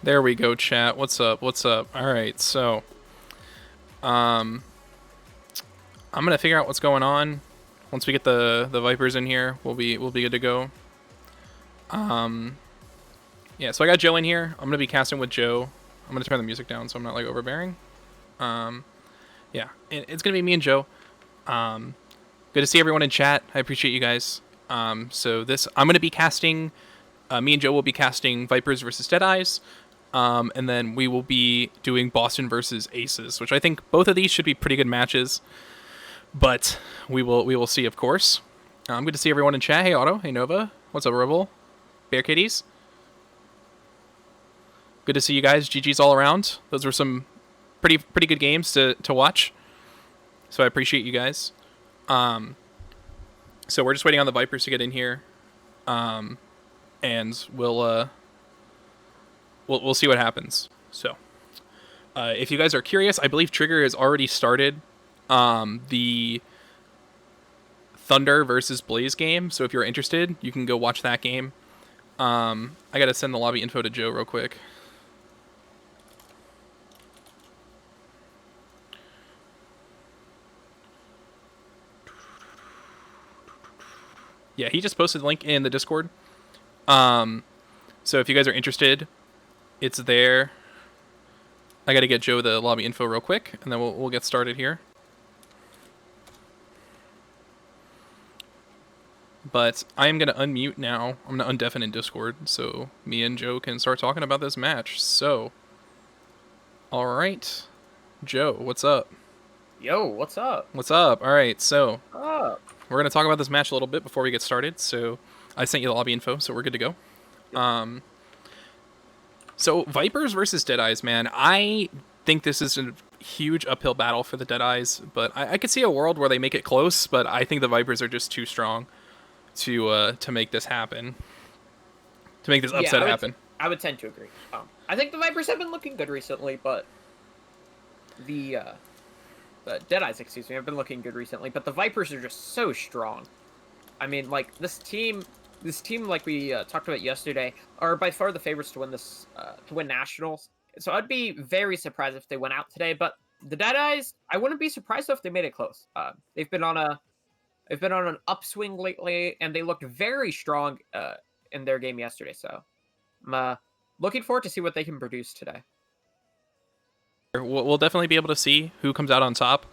There we go, chat. What's up? What's up? All right, so um, I'm gonna figure out what's going on. Once we get the Vipers in here, we'll be good to go. Yeah. So I got Joe in here. I'm gonna be casting with Joe. I'm gonna turn the music down so I'm not like overbearing. Um, yeah, it's gonna be me and Joe. Good to see everyone in chat. I appreciate you guys. So this I'm gonna be casting. Me and Joe will be casting Vipers versus Deadeyes. And then we will be doing Boston versus Aces, which I think both of these should be pretty good matches. But we will see, of course. Good to see everyone in chat. Hey Otto, hey Nova, what's up, Rebel, Bear Kitties? Good to see you guys. GG's all around. Those were some pretty good games to watch. So I appreciate you guys. So we're just waiting on the Vipers to get in here, and we'll see what happens. So, if you guys are curious, I believe Trigger has already started the Thunder versus Blaze game. So if you're interested, you can go watch that game. I gotta send the lobby info to Joe real quick. Yeah, he just posted the link in the Discord. So if you guys are interested, it's there. I gotta get Joe the lobby info real quick, and then we'll get started here. But I am gonna unmute now. I'm gonna undeafen in Discord, so me and Joe can start talking about this match. So, all right, Joe, what's up? Yo, what's up? What's up? All right, so Up. we're gonna talk about this match a little bit before we get started. So I sent you the lobby info, so we're good to go. So Vipers versus Deadeyes, man. I think this is a huge uphill battle for the Deadeyes, but I could see a world where they make it close. But I think the Vipers are just too strong to make this happen, to make this upset happen. I would tend to agree. I think the Vipers have been looking good recently, but the Deadeyes, excuse me, have been looking good recently. But the Vipers are just so strong. I mean, like this team, like we talked about yesterday, are by far the favorites to win this, to win nationals. So I'd be very surprised if they went out today. But the Deadeyes, I wouldn't be surprised if they made it close. They've been on an upswing lately, and they looked very strong in their game yesterday. So I'm looking forward to see what they can produce today. We'll definitely be able to see who comes out on top.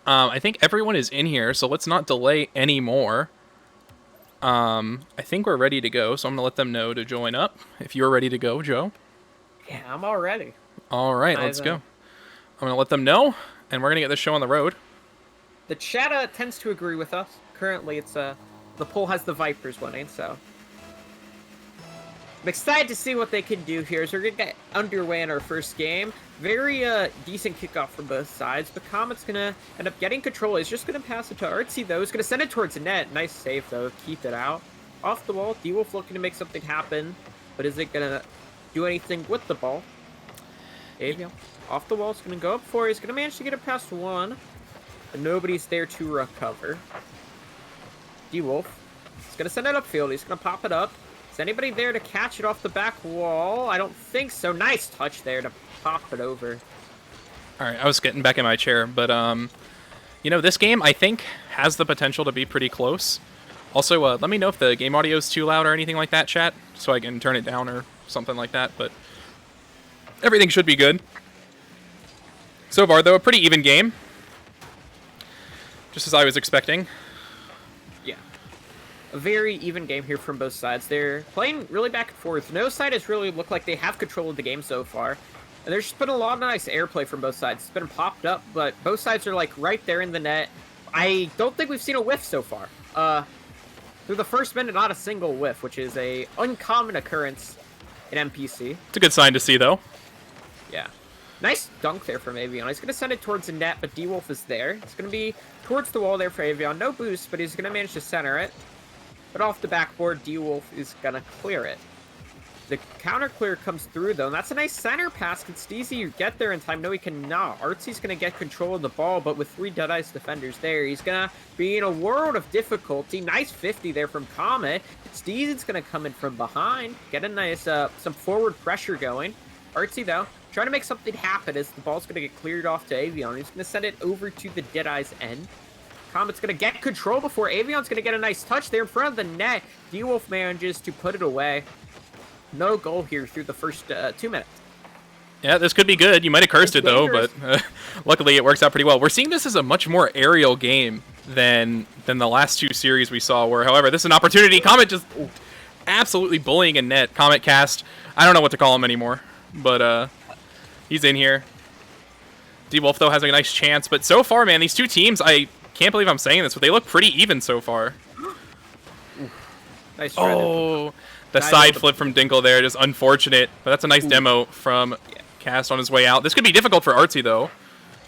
I think everyone is in here, so let's not delay anymore. I think we're ready to go, so I'm gonna let them know to join up. If you're ready to go, Joe. Yeah, I'm all ready. All right, let's go. I'm gonna let them know, and we're gonna get this show on the road. The chat tends to agree with us. Currently, it's the poll has the Vipers winning, so I'm excited to see what they can do here. So we're gonna get underway in our first game. Very decent kickoff from both sides, but Comet's gonna end up getting control. He's just gonna pass it to Artsy though. He's gonna send it towards the net. Nice save though. Keep it out. Off the wall. D-Wolf looking to make something happen, but is it gonna do anything with the ball? Avion off the wall. It's gonna go up for. He's gonna manage to get it past one, but nobody's there to recover. D-Wolf. He's gonna send it upfield. He's gonna pop it up. Is anybody there to catch it off the back wall? I don't think so. Nice touch there to pop it over. All right, I was getting back in my chair, but you know, this game I think has the potential to be pretty close. Also, let me know if the game audio is too loud or anything like that, chat, so I can turn it down or something like that. But everything should be good. So far, though, a pretty even game, just as I was expecting. Yeah. A very even game here from both sides. They're playing really back and forth. No side has really looked like they have control of the game so far. And there's just been a lot of nice airplay from both sides. It's been popped up, but both sides are like right there in the net. I don't think we've seen a whiff so far. Through the first minute, not a single whiff, which is a uncommon occurrence in MPC. It's a good sign to see, though. Yeah. Nice dunk there from Avion. He's going to send it towards the net, but D-Wolf is there. It's going to be towards the wall there for Avion. No boost, but he's going to manage to center it. But off the backboard, D-Wolf is going to clear it. The counter clear comes through, though, and that's a nice center pass. Can Steezy get there in time? No, he cannot. Artsy's going to get control of the ball, but with 3 Deadeyes defenders there, he's going to be in a world of difficulty. Nice 50 there from Comet. Steezy's going to come in from behind, get a nice, some forward pressure going. Artsy, though, trying to make something happen as the ball's going to get cleared off to Avion. He's going to send it over to the Deadeyes end. Comet's going to get control before Avion's going to get a nice touch there in front of the net. D-Wolf manages to put it away. No goal here through the first 2 minutes. Yeah, this could be good. You might have cursed it, though, but luckily it works out pretty well. We're seeing this as a much more aerial game than the last 2 series we saw, where, however, this is an opportunity. Comet just absolutely bullying in net. Comet cast, I don't know what to call him anymore, but he's in here. D-Wolf, though, has a nice chance, but so far, man, these 2 teams, I can't believe I'm saying this, but they look pretty even so far. Nice try. Oh, the side flip from Dinkle there, just unfortunate, but that's a nice demo from Cast on his way out. This could be difficult for Artsy, though.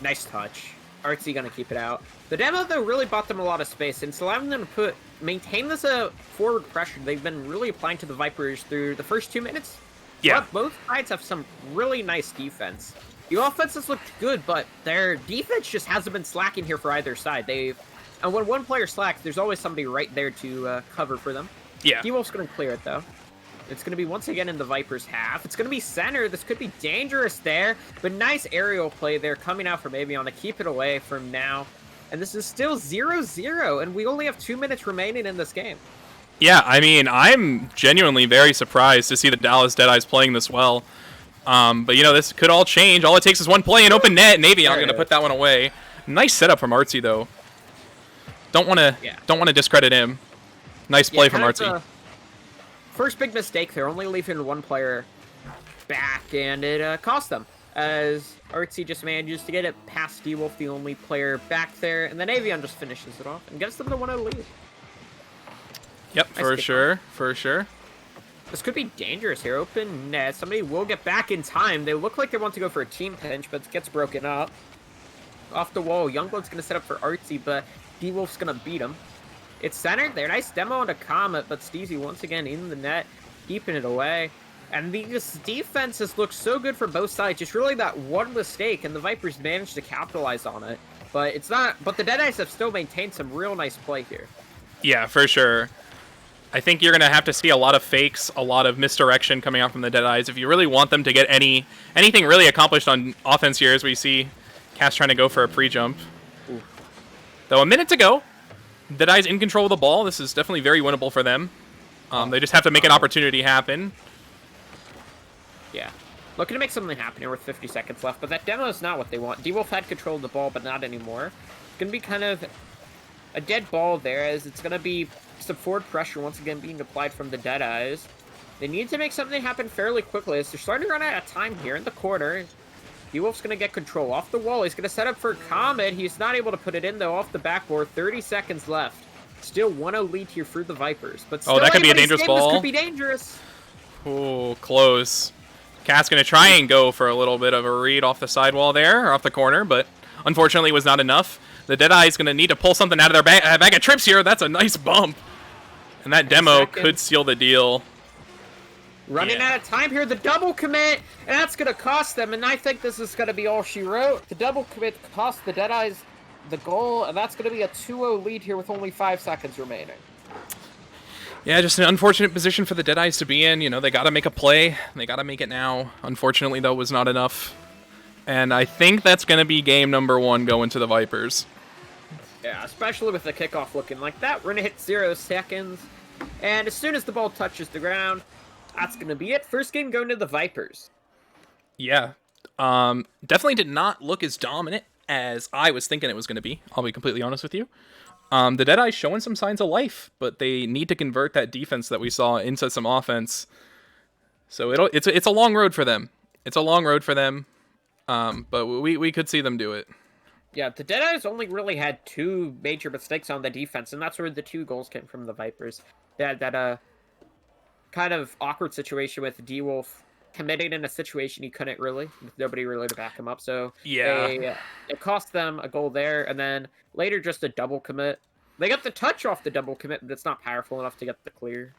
Nice touch. Artsy gonna keep it out. The demo, though, really bought them a lot of space, and it's allowing them to maintain this forward pressure they've been really applying to the Vipers through the first 2 minutes. Yeah. But both sides have some really nice defense. The offense has looked good, but their defense just hasn't been slacking here for either side. And when one player slacks, there's always somebody right there to cover for them. Yeah. D-Wolf's gonna clear it, though. It's going to be once again in the Vipers' half. It's going to be center. This could be dangerous there, but nice aerial play there coming out from Avion to keep it away from now. And this is still 0-0, and we only have 2 minutes remaining in this game. Yeah, I mean, I'm genuinely very surprised to see the Dallas Deadeyes playing this well. But, you know, this could all change. All it takes is one play in open net, and Avion going to put that one away. Nice setup from Artsy, though. Don't want to discredit him. Nice play from Artsy. First big mistake there, only leaving one player back, and it cost them, as Artsy just manages to get it past D-Wolf, the only player back there, and then Avion just finishes it off and gets them the 1-0 lead. Yep, for sure. This could be dangerous here. Open net. Somebody will get back in time. They look like they want to go for a team pinch, but it gets broken up. Off the wall, Youngblood's going to set up for Artsy, but D-Wolf's going to beat him. It's centered there. Nice demo on a Comet, but Steezy once again in the net, keeping it away. And this defense has looked so good for both sides. Just really that one mistake, and the Vipers managed to capitalize on it. But it's not. But the Deadeyes have still maintained some real nice play here. Yeah, for sure. I think you're going to have to see a lot of fakes, a lot of misdirection coming out from the Deadeyes if you really want them to get anything really accomplished on offense here, as we see Cass trying to go for a pre-jump. Though a minute to go. Deadeyes in control of the ball. This is definitely very winnable for them. They just have to make an opportunity happen. Yeah. Looking to make something happen here with 50 seconds left, but that demo is not what they want. D-Wolf had control of the ball, but not anymore. It's going to be kind of a dead ball there, as it's going to be some forward pressure once again being applied from the Deadeyes. They need to make something happen fairly quickly, as they're starting to run out of time here in the corner. D-Wolf's going to get control off the wall. He's going to set up for Comet. He's not able to put it in, though, off the backboard. 30 seconds left. Still 1-0 lead here for the Vipers. But still, that could be a dangerous ball. This could be dangerous. Oh, close. Cat's going to try and go for a little bit of a read off the sidewall there, or off the corner, but unfortunately was not enough. The Deadeye's going to need to pull something out of their bag of trips here. That's a nice bump. And that demo could seal the deal. Running out of time here, the double commit, and that's going to cost them, and I think this is going to be all she wrote. The double commit cost the Deadeyes the goal, and that's going to be a 2-0 lead here with only 5 seconds remaining. Yeah, just an unfortunate position for the Deadeyes to be in. You know, they got to make a play. They got to make it now. Unfortunately, though, was not enough. And I think that's going to be game number 1 going to the Vipers. Yeah, especially with the kickoff looking like that. We're going to hit 0 seconds, and as soon as the ball touches the ground, that's going to be it. First game going to the Vipers. Yeah. Definitely did not look as dominant as I was thinking it was going to be. I'll be completely honest with you. The Deadeyes showing some signs of life, but they need to convert that defense that we saw into some offense. So it's a long road for them. It's a long road for them, but we could see them do it. Yeah, the Deadeyes only really had 2 major mistakes on the defense, and that's where the 2 goals came from the Vipers. They had that kind of awkward situation with D-Wolf committing in a situation he couldn't really, with nobody really to back him up. So yeah, it cost them a goal there, and then later just a double commit. They got the touch off the double commit, but it's not powerful enough to get the clear.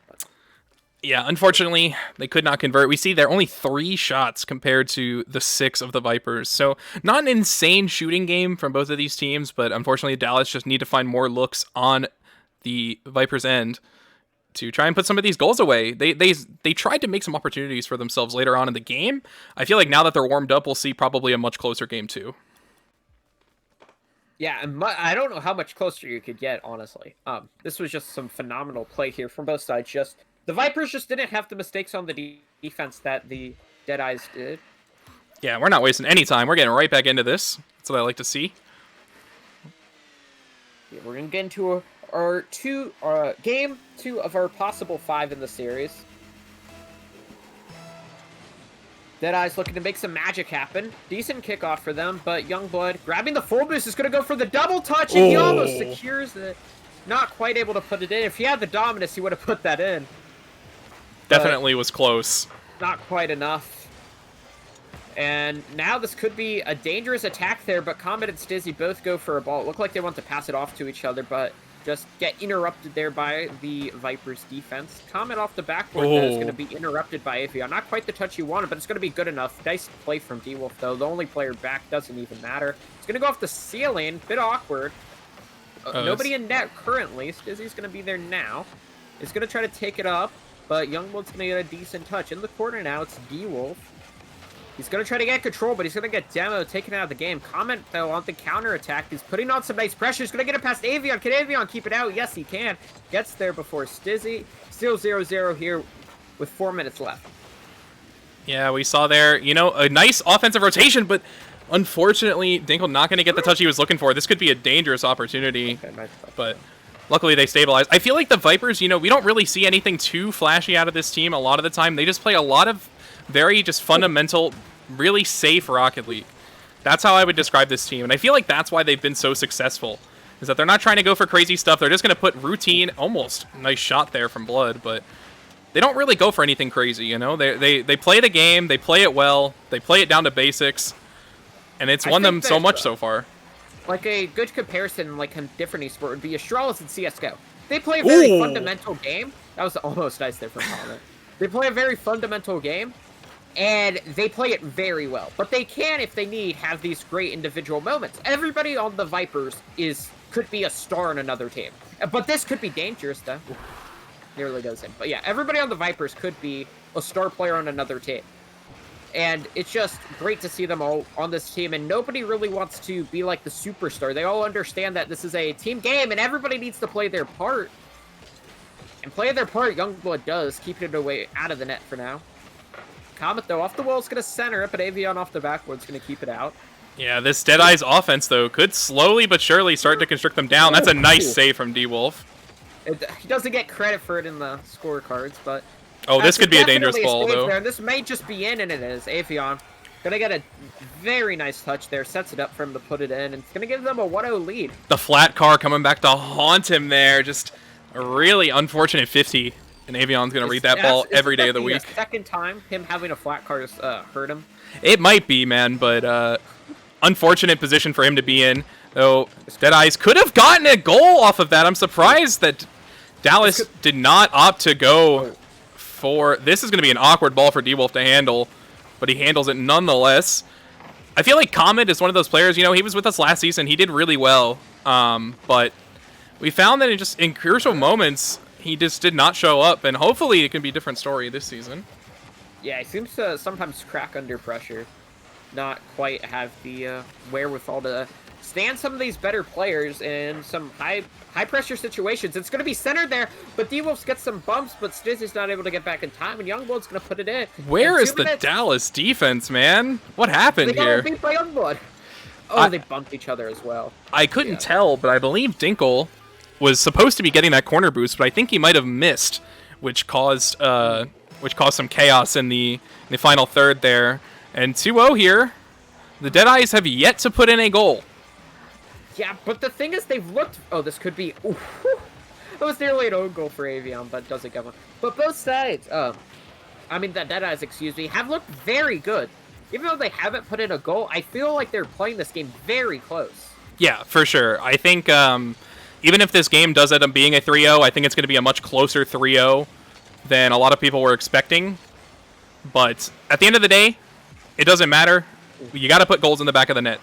Yeah, unfortunately, they could not convert. We see there are only 3 shots compared to the 6 of the Vipers. So not an insane shooting game from both of these teams, but unfortunately Dallas just need to find more looks on the Vipers' end to try and put some of these goals away. They tried to make some opportunities for themselves later on in the game. I feel like now that they're warmed up, we'll see probably a much closer game too. Yeah, and I don't know how much closer you could get, honestly. This was just some phenomenal play here from both sides. Just the Vipers just didn't have the mistakes on the defense that the Deadeyes did. Yeah, we're not wasting any time. We're getting right back into this. That's what I like to see. Yeah, we're gonna get into our game 2 of our possible 5 in the series. Deadeyes looking to make some magic happen. Decent kickoff for them, but Youngblood grabbing the full boost is going to go for the double touch, and he almost secures it. Not quite able to put it in. If he had the dominance, he would have put that in. Definitely was close. Not quite enough. And now this could be a dangerous attack there, but Comet and Stizzy both go for a ball. It looked like they want to pass it off to each other, but just get interrupted there by the Vipers defense. Comet off the backboard though, is going to be interrupted by Avion. Not quite the touch you wanted, but it's going to be good enough. Nice play from D-Wolf though. The only player back doesn't even matter. It's going to go off the ceiling. Bit awkward. Nobody in net currently. Stizzy's going to be there now. He's going to try to take it up, but Youngblood's going to get a decent touch. In the corner now, it's D-Wolf. He's going to try to get control, but he's going to get Demo taken out of the game. Comet, though, on the counterattack. He's putting on some nice pressure. He's going to get it past Avion. Can Avion keep it out? Yes, he can. Gets there before Stizzy. Still 0-0 here with 4 minutes left. Yeah, we saw there, you know, a nice offensive rotation, but unfortunately, Dinkle not going to get the touch he was looking for. This could be a dangerous opportunity, Okay, nice but luckily they stabilized. I feel like the Vipers, you know, we don't really see anything too flashy out of this team a lot of the time. They just play a lot of very just fundamental, really safe Rocket League. That's how I would describe this team, and I feel like that's why they've been so successful, is that they're not trying to go for crazy stuff. They're just going to put routine, almost nice shot there from Blood, but they don't really go for anything crazy, you know? They play the game, they play it well, they play it down to basics, and it's won them so much so far. Like a good comparison, like a different esport, would be Astralis and CSGO. They play a very fundamental game. That was almost nice there from Comet. They play a very fundamental game, and they play it very well. But they can, if they need, have these great individual moments. Everybody on the Vipers could be a star in another team. But this could be dangerous, though. Nearly goes in. But yeah, everybody on the Vipers could be a star player on another team. And it's just great to see them all on this team, and nobody really wants to be like the superstar. They all understand that this is a team game, and everybody needs to play their part. And play their part, Youngblood does, keeping it away out of the net for now. Comet, though, off the wall is going to center it, but Avion off the backboard is going to keep it out. Yeah, this Deadeyes offense, though, could slowly but surely start to constrict them down. That's a nice save from D-Wolf. He doesn't get credit for it in the scorecards, but... Oh, this could be a dangerous ball, though. There. This may just be in, and it is. Avion gonna get a very nice touch there. Sets it up for him to put it in, and it's gonna give them a 1-0 lead. The flat car coming back to haunt him there. Just a really unfortunate 50, and Avion's gonna read that ball every day of the week. Second time him having a flat car has hurt him. It might be, man, but unfortunate position for him to be in. Though Deadeyes could have gotten a goal off of that. I'm surprised that Dallas did not opt to go for... This is going to be an awkward ball for D-Wolf to handle, but he handles it nonetheless. I feel like Comet is one of those players, you know, he was with us last season. He did really well, but we found that in crucial moments, he just did not show up, and hopefully it can be a different story this season. Yeah, he seems to sometimes crack under pressure. Not quite have the wherewithal to stand some of these better players in some high pressure situations. It's going to be centered there, but D-Wolf gets some bumps, but Stizzy's not able to get back in time, and Youngblood's going to put it in. Where is the Dallas defense, man? What happened here? They got beat by Youngblood. Oh, they bumped each other as well. I couldn't tell, but I believe Dinkle was supposed to be getting that corner boost, but I think he might have missed, which caused some chaos in the final third there. And 2-0 here. The Deadeyes have yet to put in a goal. Yeah, but the thing is, they've looked... Oh, this could be... Ooh, that was nearly an own goal for Avion, but doesn't get one. But both sides, I mean, the Deadeyes, excuse me, have looked very good. Even though they haven't put in a goal, I feel like they're playing this game very close. Yeah, for sure. I think even if this game does end up being a 3-0, I think it's going to be a much closer 3-0 than a lot of people were expecting. But at the end of the day, it doesn't matter. You got to put goals in the back of the net.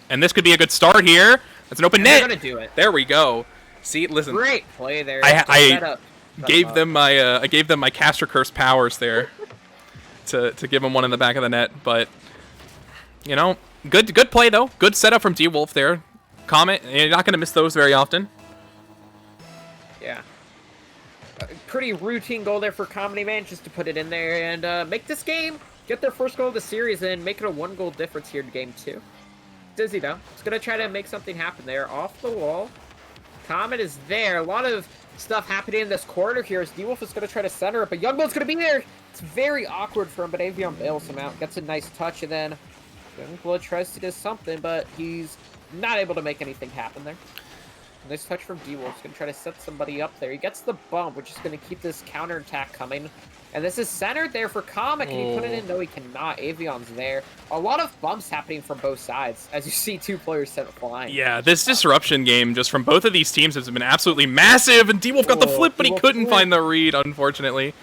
And this could be a good start here. That's an open net. They're gonna do it. There we go. See, listen. Great play there. Gave them my I gave them my caster curse powers there to give him one in the back of the net, but you know, good play though. Good setup from D-Wolf there. Comet, you're not gonna miss those very often. Yeah. Pretty routine goal there for Comedy Man, just to put it in there and make this game, get their first goal of the series and make it a 1-goal difference here in game 2. Dizzy though, he's gonna try to make something happen there, off the wall. Comet is there, a lot of stuff happening in this corner here as D-Wolf is gonna try to center it, but Youngblood's gonna be there. It's very awkward for him, but Avion bails him out, gets a nice touch, and then Youngblood tries to do something, but he's not able to make anything happen there. Nice touch from D-Wolf. He's going to try to set somebody up there. He gets the bump, which is going to keep this counterattack coming. And this is centered there for Comet. Can he put it in? No, he cannot. Avion's there. A lot of bumps happening from both sides, as you see 2 players set flying. Yeah, this disruption game just from both of these teams has been absolutely massive. And D-Wolf got the flip, but he couldn't find the read, unfortunately.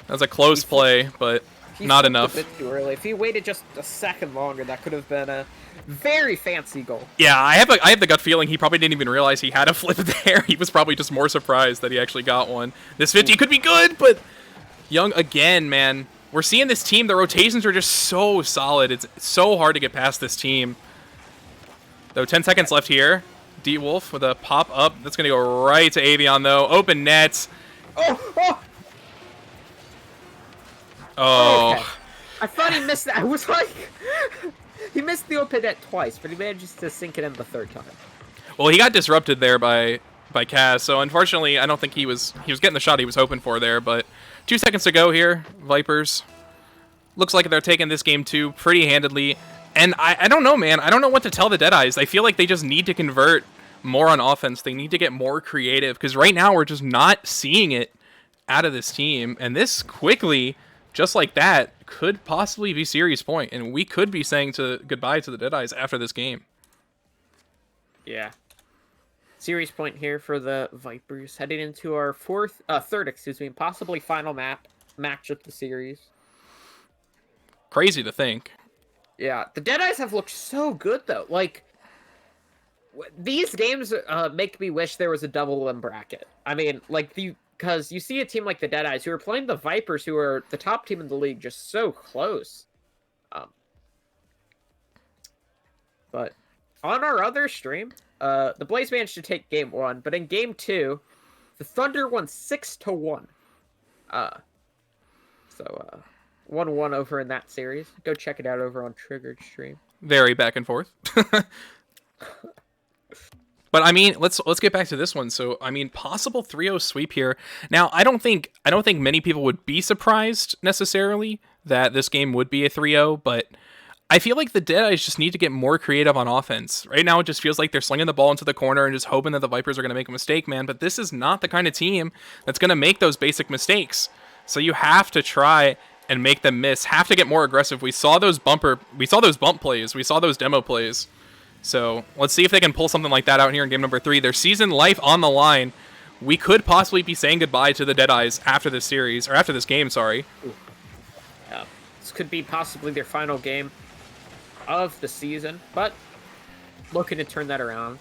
That was a close play, but not enough. A bit too early. If he waited just a second longer, that could have been a very fancy goal. Yeah, I have the gut feeling he probably didn't even realize he had a flip there. He was probably just more surprised that he actually got one. This 50 could be good, but Young again, man. We're seeing this team. The rotations are just so solid. It's so hard to get past this team. Though 10 seconds left here. D-Wolf with a pop up. That's going to go right to Avion, though. Open nets. Oh. Okay. I thought he missed that. I was like... He missed the open net twice, but he managed to sink it in the 3rd time. Well, he got disrupted there by Kaz, so unfortunately, I don't think he was getting the shot he was hoping for there, but 2 seconds to go here, Vipers. Looks like they're taking this game, too, pretty handedly, and I don't know, man. I don't know what to tell the Deadeyes. I feel like they just need to convert more on offense. They need to get more creative, because right now we're just not seeing it out of this team, and this quickly... just like that, could possibly be series point, and we could be saying goodbye to the Deadeyes after this game. Yeah. Series point here for the Vipers, heading into our third, and possibly final match of the series. Crazy to think. Yeah, the Deadeyes have looked so good, though. Like, these games make me wish there was a double limb bracket. I mean, like, because you see a team like the Deadeyes who are playing the Vipers, who are the top team in the league, just so close. But on our other stream, the Blaze managed to take game 1, but in game 2, the Thunder won 6-1. So 1-1 over in that series. Go check it out over on Triggered Stream. Very back and forth. But I mean, let's get back to this one. So I mean, possible 3-0 sweep here. Now, I don't think many people would be surprised necessarily that this game would be a 3-0, but I feel like the Deadeyes just need to get more creative on offense. Right now, it just feels like they're slinging the ball into the corner and just hoping that the Vipers are going to make a mistake, man. But this is not the kind of team that's going to make those basic mistakes. So you have to try and make them miss. Have to get more aggressive. We saw those bump plays. We saw those demo plays. So let's see if they can pull something like that out here in game number 3. Their season life on the line. We could possibly be saying goodbye to the Deadeyes after this series, or after this game, sorry. This could be possibly their final game of the season, but looking to turn that around.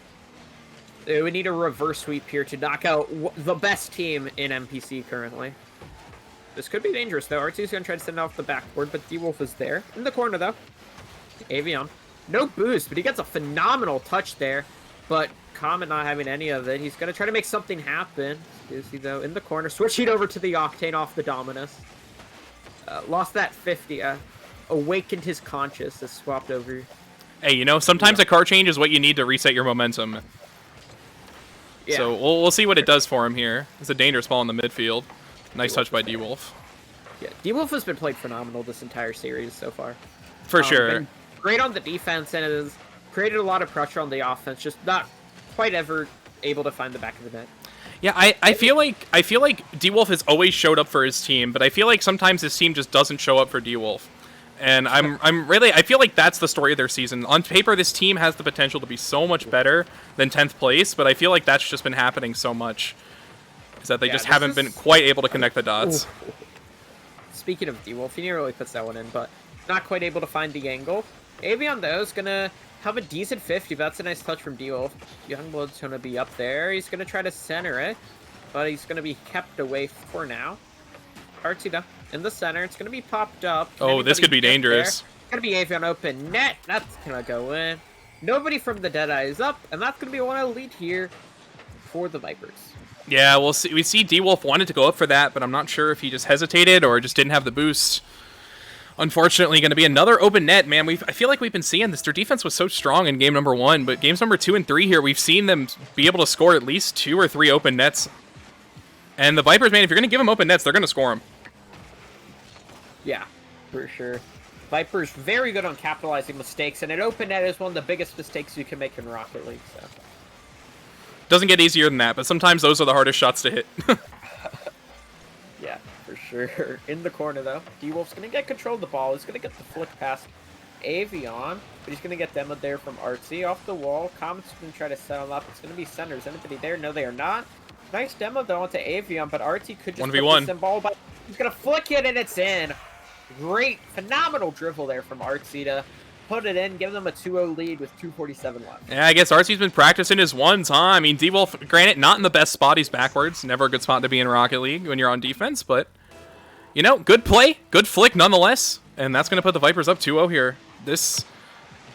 We need a reverse sweep here to knock out the best team in MPC currently. This could be dangerous, though. R2's going to try to send it off the backboard, but D-Wolf is there. In the corner, though. Avion. No boost, but he gets a phenomenal touch there. But Comet not having any of it. He's going to try to make something happen. Is he, though, in the corner. Switching over to the Octane off the Dominus. Lost that 50. Awakened his conscience. Has swapped over. Hey, you know, sometimes a car change is what you need to reset your momentum. Yeah. So we'll see what it does for him here. It's a dangerous ball in the midfield. Nice touch by D-Wolf. Yeah, D-Wolf has been played phenomenal this entire series so far. For sure. Been great on the defense and has created a lot of pressure on the offense, just not quite ever able to find the back of the net. Yeah, I feel like D-Wolf has always showed up for his team, but I feel like sometimes his team just doesn't show up for D-Wolf. And I feel like that's the story of their season. On paper, this team has the potential to be so much better than 10th place, but I feel like that's just been happening so much. Is that they just haven't been quite able to connect the dots. Ooh. Speaking of D-Wolf, he never really puts that one in, but not quite able to find the angle. Avion, though, is going to have a decent 50, but that's a nice touch from D-Wolf. Youngblood's going to be up there. He's going to try to center it. but he's going to be kept away for now. Artsy though, in the center. It's going to be popped up. Oh, this could be dangerous. It's going to be Avion open net. That's going to go in. Nobody from the Deadeye is up, and that's going to be a 1-0 lead here for the Vipers. Yeah, we'll see. We see D-Wolf wanted to go up for that, but I'm not sure if he just hesitated or just didn't have the boost. Unfortunately, going to be another open net, man. I feel like we've been seeing this. Their defense was so strong in game number 1, but games number 2 and 3 here, we've seen them be able to score at least 2 or 3 open nets. And the Vipers, man, if you're going to give them open nets, they're going to score them. Yeah, for sure. Vipers very good on capitalizing mistakes, and an open net is one of the biggest mistakes you can make in Rocket League. So. Doesn't get easier than that, but sometimes those are the hardest shots to hit. Yeah, for sure. In the corner, though, D-Wolf's going to get control of the ball. He's going to get the flick past Avion, but he's going to get demoed there from Artsy. Off the wall, Comet's going to try to set him up. It's going to be center. Is anybody there? No, they are not. Nice demo, though, onto Avion, but Artsy could just 1v1. put this ball, but he's going to flick it, and it's in. Great, phenomenal dribble there from Artsy to put it in, give them a 2-0 lead with 2:47 left. Yeah, I guess Artsy's been practicing his ones, huh? I mean, D-Wolf, granted, not in the best spot. He's backwards. Never a good spot to be in Rocket League when you're on defense, but, you know, good play, good flick nonetheless, and that's going to put the Vipers up 2-0 here. This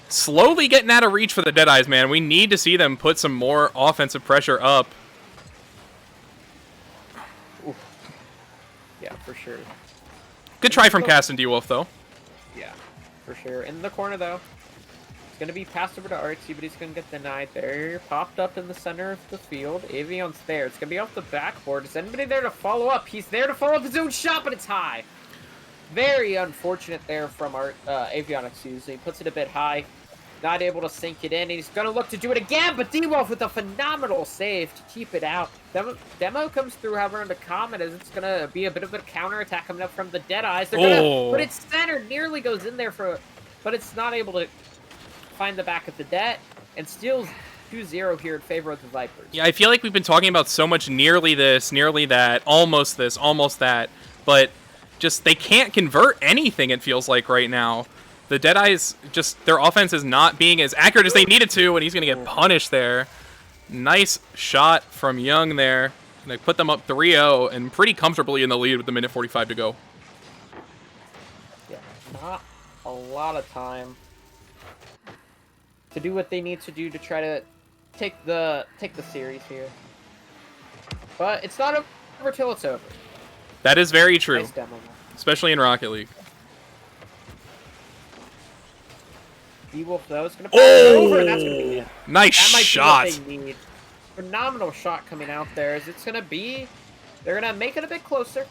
slowly getting out of reach for the Deadeyes, man. We need to see them put some more offensive pressure up. Oof. Yeah, for sure. Good try from Cast and D-Wolf, though. Yeah, for sure. In the corner, though. It's going to be passed over to Artsy, but he's going to get denied there. Popped up in the center of the field. Avion's there. It's going to be off the backboard. Is anybody there to follow up? He's there to follow up his own shot, but it's high. Very unfortunate there from Avion, excuse me. He puts it a bit high. Not able to sink it in. And he's going to look to do it again, but D-Wolf with a phenomenal save to keep it out. Demo comes through, however, into Comet as it's going to be a bit of a counterattack coming up from the Deadeyes. They're going to put it center. Nearly goes in there but it's not able to find the back of the net and steals 2-0 here in favor of the Vipers. Yeah, I feel like we've been talking about so much nearly this, nearly that, almost this, almost that, but just they can't convert anything, it feels like, right now. The Deadeyes, just their offense is not being as accurate as they needed to, and he's going to get punished there. Nice shot from Young there. They put them up 3-0 and pretty comfortably in the lead with the minute 45 to go. Yeah, not a lot of time to do what they need to do to try to take the series here. But it's not over till it's over. That is very true, Nice demo. especially in Rocket League. D-Wolf, though, is going to pass it over, and that's going to be it. Nice That might shot. be what they need. Phenomenal shot coming out there. As it's going to be... They're going to make it a bit closer.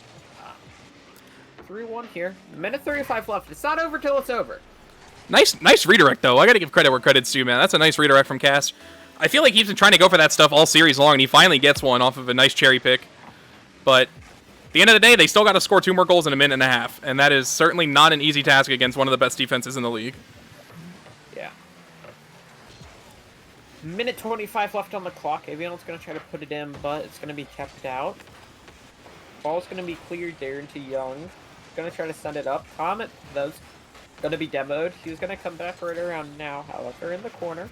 3-1 here. Minute 35 left. It's not over till it's over. Nice redirect, though. I got to give credit where credit's due, man. That's a nice redirect from Cass. I feel like he's been trying to go for that stuff all series long, and he finally gets one off of a nice cherry pick. But at the end of the day, they still got to score 2 more goals in a minute and a half, and that is certainly not an easy task against one of the best defenses in the league. Yeah. Minute 25 left on the clock. Avion's going to try to put it in, but it's going to be kept out. Ball's going to be cleared there into Young. Going to try to send it up. Comet, though, going to be demoed. He's going to come back right around now, however, in the corner.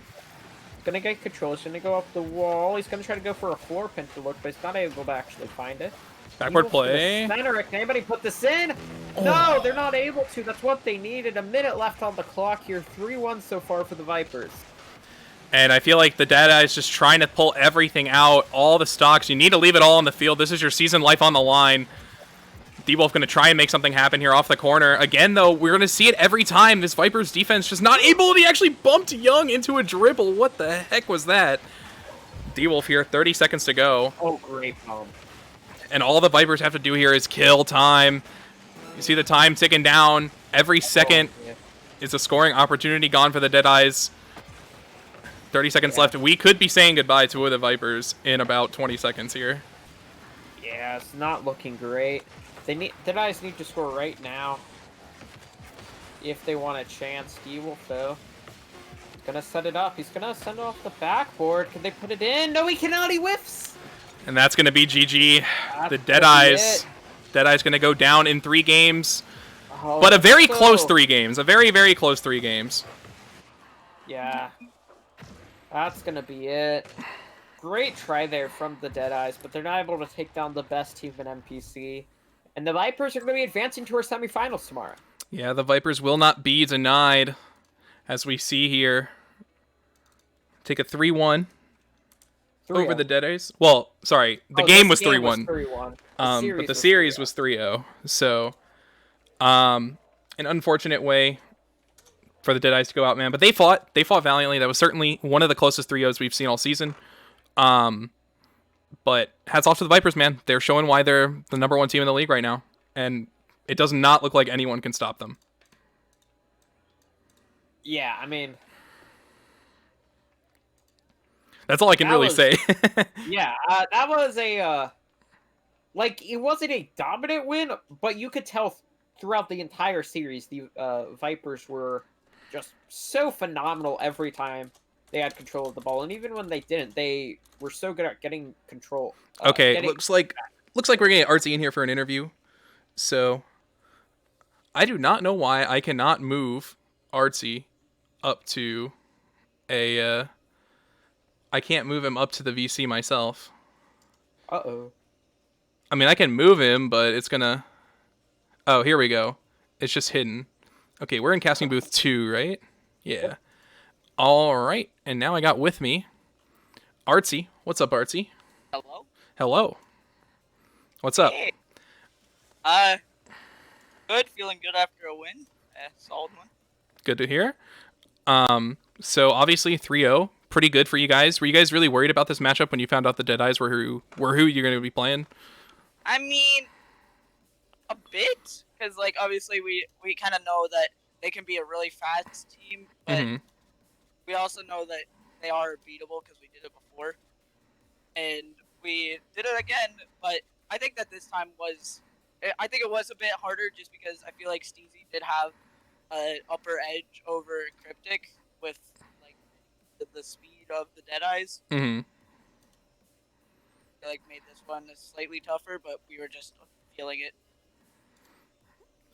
Going to get control. He's going to go up the wall. He's going to try to go for a floor pin to look, but he's not able to actually find it. Backward play. Center. Can anybody put this in? No, they're not able to. That's what they needed. A minute left on the clock here. 3-1 so far for the Vipers. And I feel like the Deadeyes just trying to pull everything out, all the stocks. You need to leave it all on the field. This is your season life on the line. D-Wolf going to try and make something happen here off the corner. Again, though, we're going to see it every time. This Vipers defense just not able. He actually bumped Young into a dribble. What the heck was that? D-Wolf here, 30 seconds to go. Oh, great bomb. And all the Vipers have to do here is kill time. You see the time ticking down. Every second is a scoring opportunity gone for the Deadeyes. 30 seconds left. We could be saying goodbye to the Vipers in about 20 seconds here. Yeah, it's not looking great. Deadeyes need to score right now if they want a chance. D-Wolf, though, gonna set it up. He's gonna send it off the backboard. Can they put it in? No, he cannot. He whiffs. And that's gonna be GG. That's the Deadeyes gonna go down in 3 games, but a very close 3 games. A very, very close 3 games. Yeah, that's gonna be it. great try there from the Deadeyes, but they're not able to take down the best team in MPC. And the Vipers are going to be advancing to our semifinals tomorrow. Yeah, the Vipers will not be denied, as we see here. Take a 3-1 over the Deadeyes. Well, sorry, the game was 3-1. But the series was 3-0. So, an unfortunate way for the Deadeyes to go out, man. But they fought valiantly. That was certainly one of the closest 3-0s we've seen all season. But hats off to the Vipers, man. They're showing why they're the number 1 team in the league right now. And it does not look like anyone can stop them. Yeah, I mean... That's all I can really say. Yeah, that was a... it wasn't a dominant win, but you could tell throughout the entire series the Vipers were just so phenomenal every time they had control of the ball. And even when they didn't, they were so good at getting control. Okay, looks like we're going to get Artsy in here for an interview. So, I do not know why I cannot move Artsy up to a... I can't move him up to the VC myself. Uh-oh. I mean, I can move him, but it's gonna... Oh, here we go. It's just hidden. Okay, we're in casting booth 2, right? Yeah. Yep. All right, and now I got with me Artsy. What's up, Artsy? Hello. Hello. What's up? Hey. Good. Feeling good after a win. Solid one. Good to hear. So obviously 3-0, pretty good for you guys. Were you guys really worried about this matchup when you found out the Deadeyes were who you're going to be playing? I mean, a bit, because like obviously we kind of know that they can be a really fast team, but we also know that they are beatable because we did it before, and we did it again. But I think that this time I think it was a bit harder just because I feel like Steezy did have an upper edge over Cryptic with like the speed of the Deadeyes. Like made this one slightly tougher, but we were just feeling it.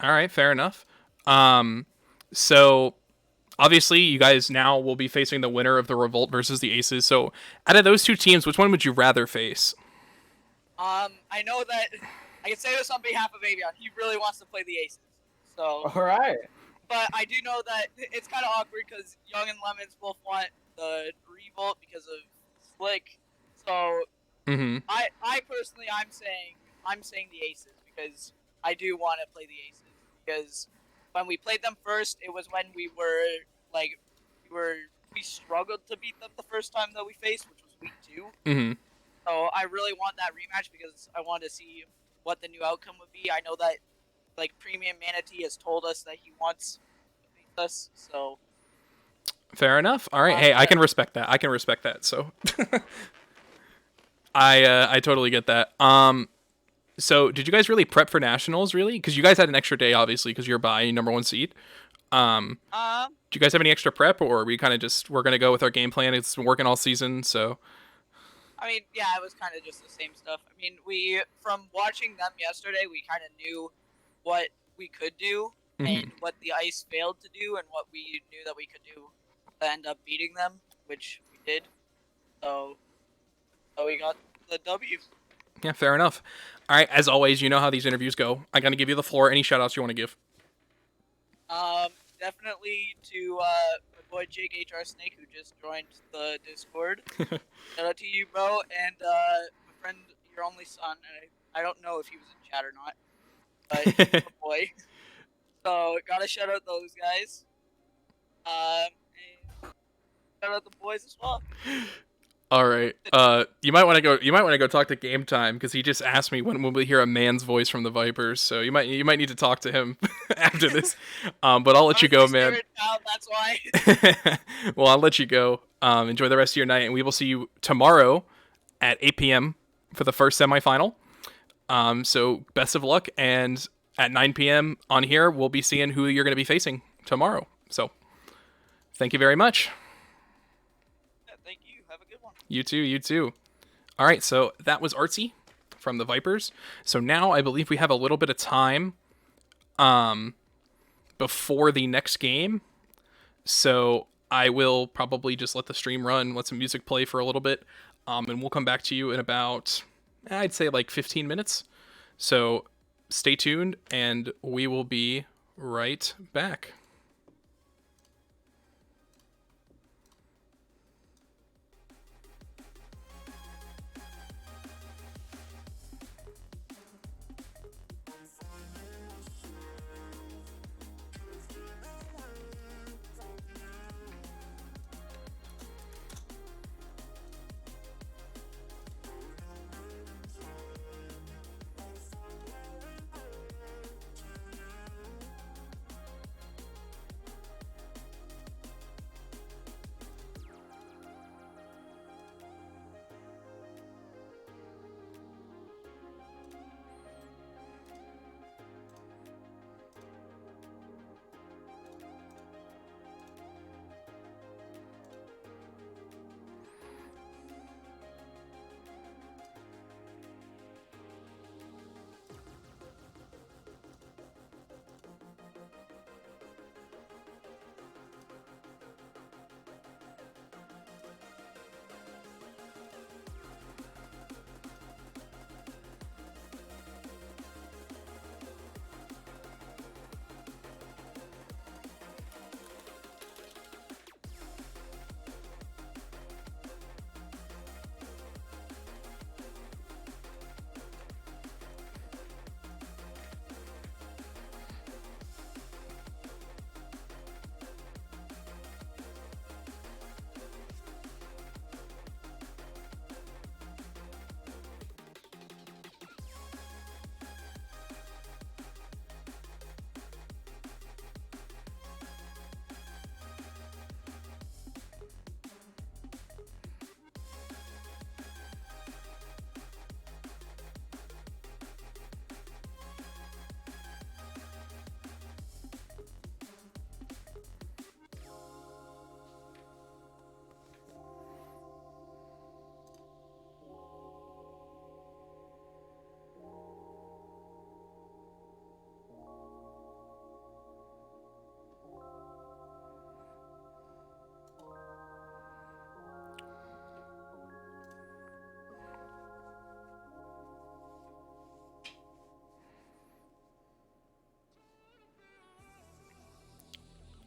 All right, fair enough. So obviously you guys now will be facing the winner of the Revolt versus the Aces. So out of those two teams, which one would you rather face? I know that I can say this on behalf of Avion. He really wants to play the Aces. So all right. But I do know that it's kind of awkward because Young and Lemons both want the Revolt because of Slick. So I personally I'm saying the Aces because I do want to play the Aces because when we played them first, it was when we struggled to beat them the first time that we faced, which was week 2. So I really want that rematch because I want to see what the new outcome would be. I know that like Premium Manatee has told us that he wants to beat us, so fair enough. All right, hey, I can respect that. So I totally get that. So did you guys really prep for nationals? Really, because you guys had an extra day, obviously, because you're by number 1 seed. Do you guys have any extra prep, or we kind of we're gonna go with our game plan? It's been working all season, so. I mean, yeah, it was kind of just the same stuff. I mean, from watching them yesterday, we kind of knew what we could do and what the ice failed to do and what we knew that we could do to end up beating them, which we did. So we got the W. Yeah, fair enough. All right, as always, you know how these interviews go. I'm going to give you the floor. Any shout-outs you want to give? Definitely to my boy Jake HR Snake, who just joined the Discord. Shout out to you, bro, and my friend, your only son. And I don't know if he was in chat or not, but he's a boy. So gotta shout out those guys. And shout out the boys as well. All right. You might want to go talk to Game Time because he just asked me when we'll hear a man's voice from the Vipers. So you might need to talk to him after this. But I'll let you go, man. That's why. Well, I'll let you go. Enjoy the rest of your night, and we will see you tomorrow at 8 p.m. for the first semifinal. So best of luck, and at 9 p.m. on here, we'll be seeing who you're going to be facing tomorrow. So thank you very much. You too. All right, so that was Artsy from the Vipers. So now I believe we have a little bit of time before the next game. So I will probably just let the stream run, let some music play for a little bit. And we'll come back to you in about, I'd say, like 15 minutes. So stay tuned, and we will be right back.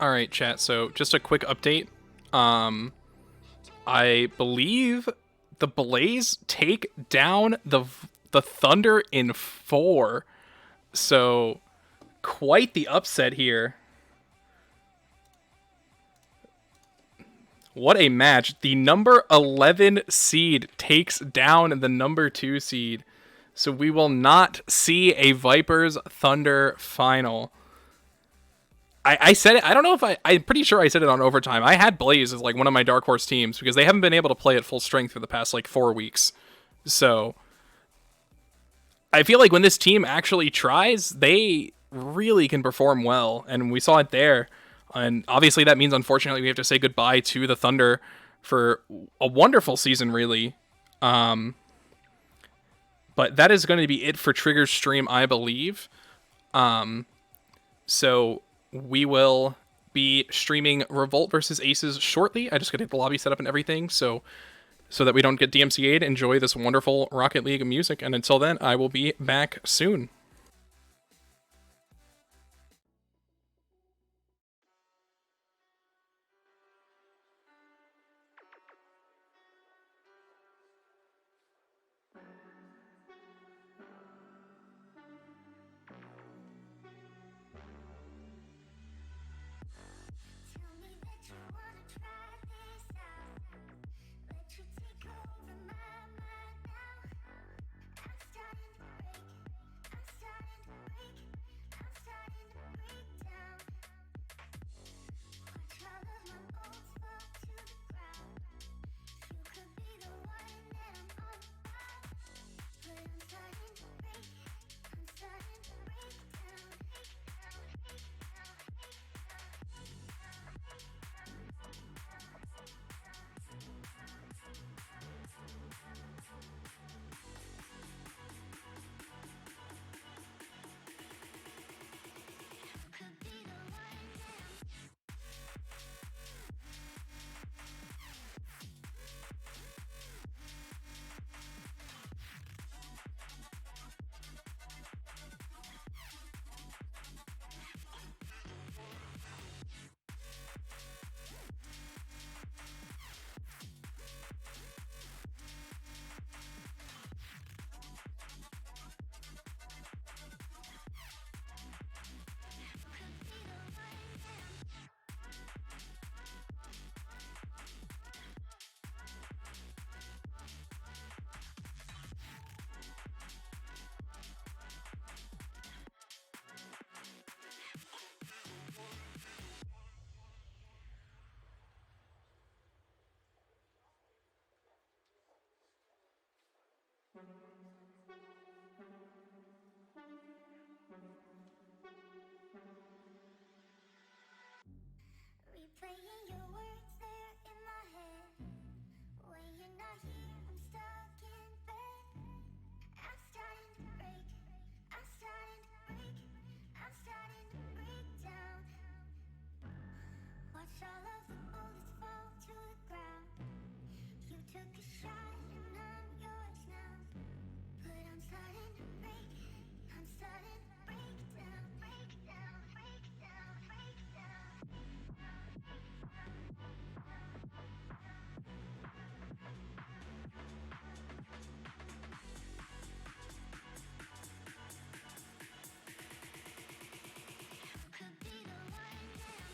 All right, chat. So just a quick update. I believe the Blaze take down the Thunder in 4. So quite the upset here. What a match. The number 11 seed takes down the number 2 seed. So we will not see a Vipers Thunder final. I said it. I don't know if I'm pretty sure I said it on Overtime. I had Blaze as like one of my dark horse teams because they haven't been able to play at full strength for the past like 4 weeks. So I feel like when this team actually tries, they really can perform well, and we saw it there. And obviously that means, unfortunately, we have to say goodbye to the Thunder for a wonderful season, really. But that is going to be it for Trigger's stream, I believe. So we will be streaming Revolt versus Aces shortly. I just got to get the lobby set up and everything, so that we don't get DMCA'd. Enjoy this wonderful Rocket League music, and until then, I will be back soon. Playing your words there in my head. When you're not here, I'm stuck in bed. I'm starting to break. I'm starting to break. I'm starting to break down. Watch all of the bullets fall to the ground. You took a shot and I'm yours now. But I'm starting to break. I'm starting to break down. Break down. Break down. Break down. Could be the one now.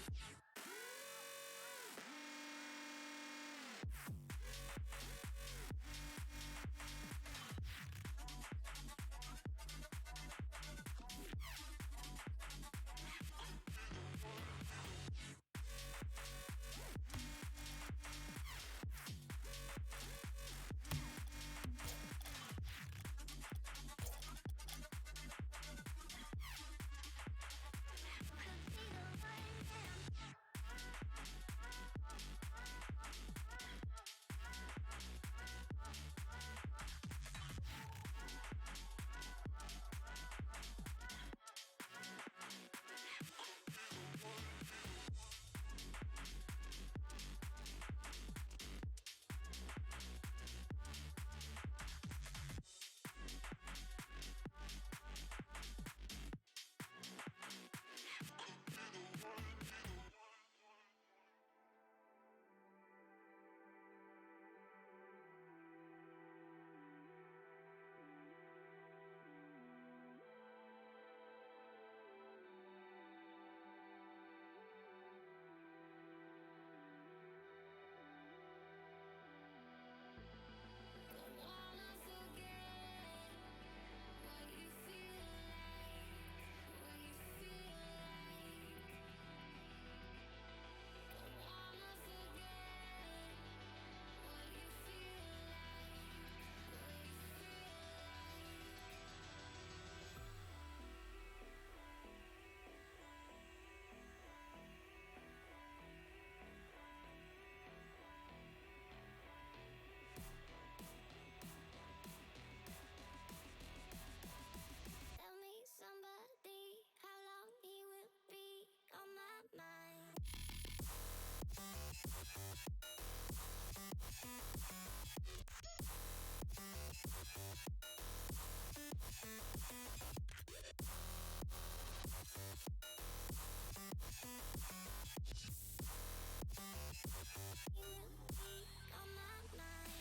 Tell me somebody how long he will be on my mind. He will be on my mind.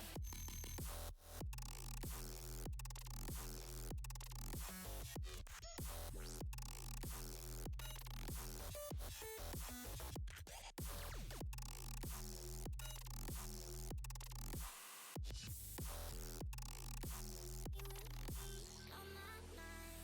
He will be on my mind.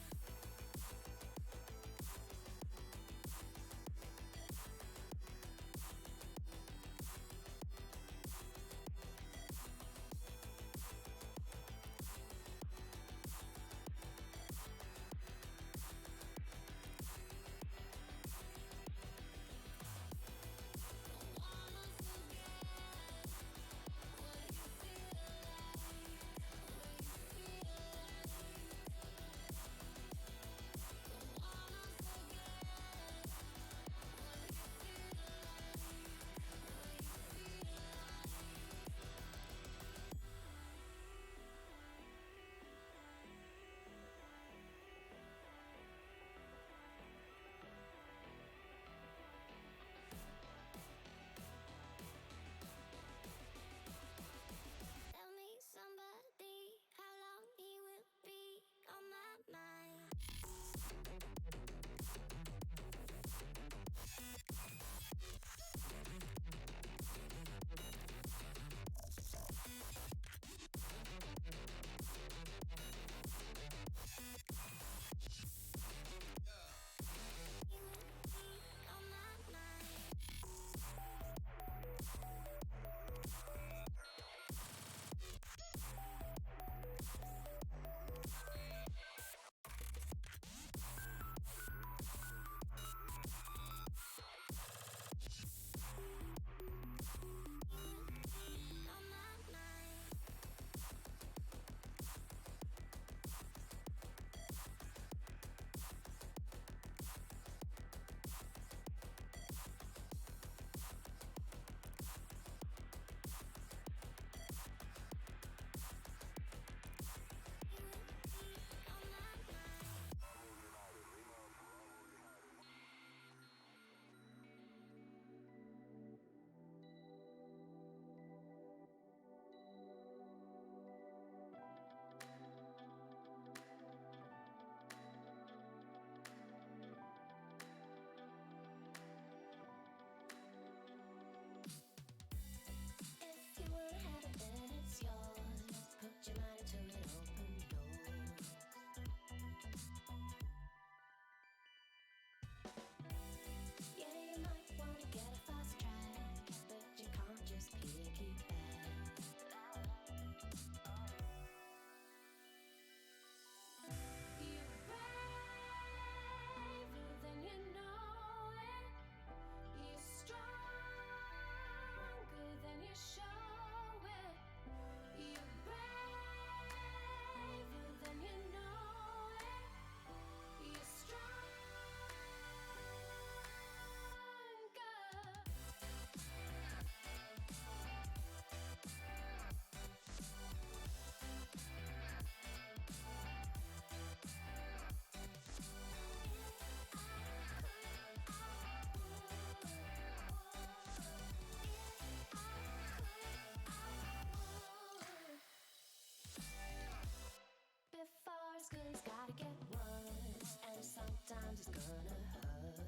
Cause gotta get once, and sometimes it's gonna hurt.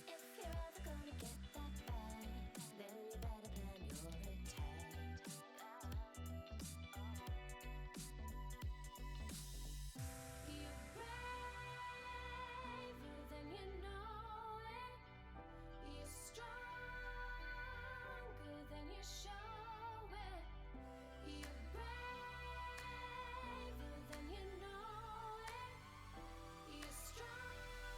If you're ever gonna get that bad, then you better plan your attack. You're braver than you know it. You're stronger than you show it. You're braver than you know it. You're stronger.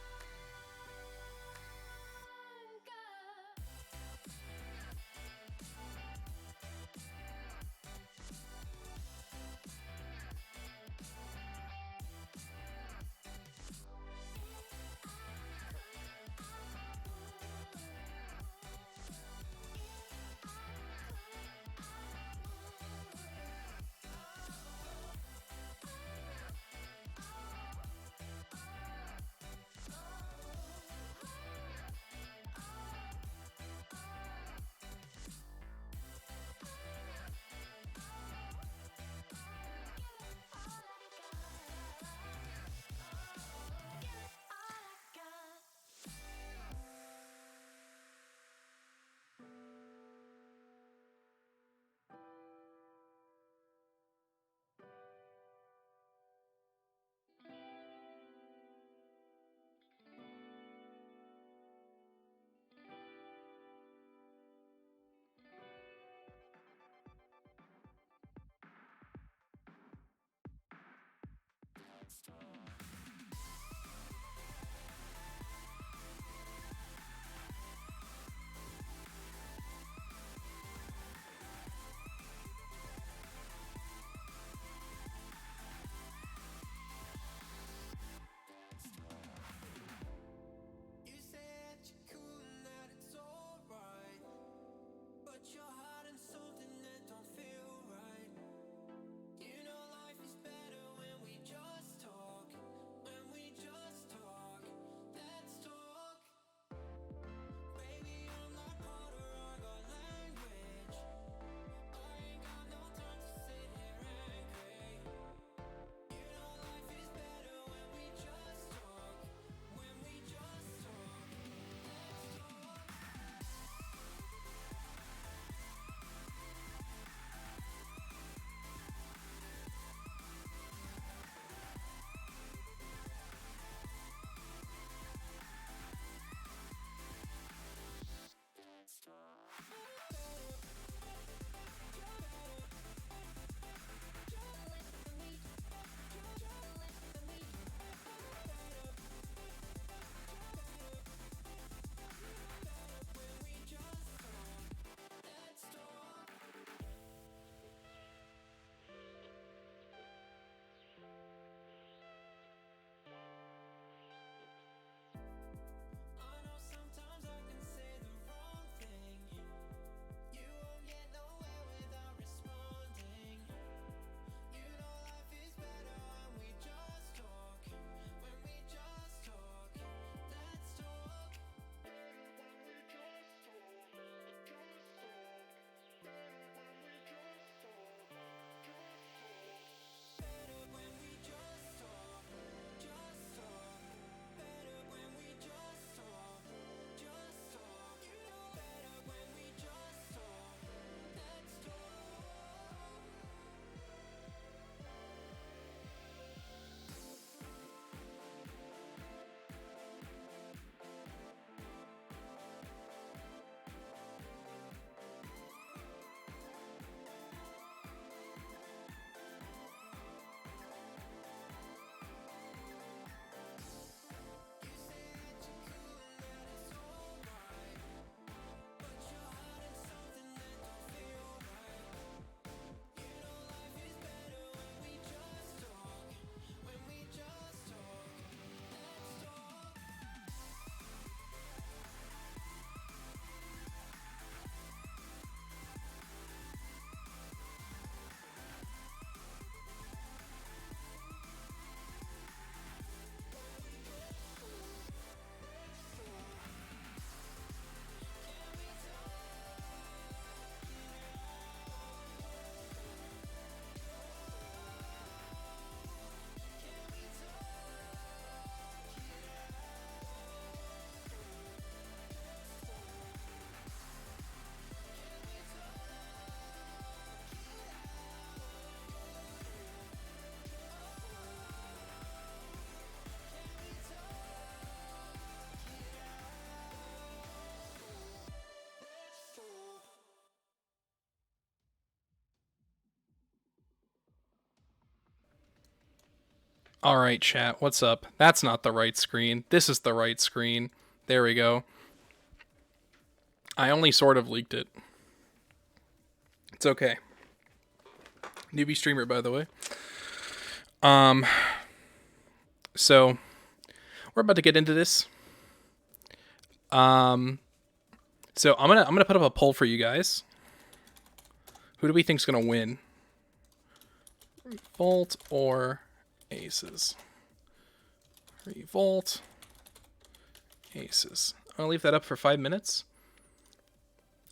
You said you're cool and that it's alright, but you're hiding something that don't feel right. You know life is better when we just talk. When we just talk, let's talk. Baby, I'm not Potter, I got language. I ain't got no time to sit here angry. You know life is better when we just talk. When we just talk, let's talk. All right, chat. What's up? That's not the right screen. This is the right screen. There we go. I only sort of leaked it. It's okay. Newbie streamer, by the way. So we're about to get into this. So I'm gonna put up a poll for you guys. Who do we think's gonna win? Revolt or Aces? Revolt, Aces. I'll leave that up for 5 minutes.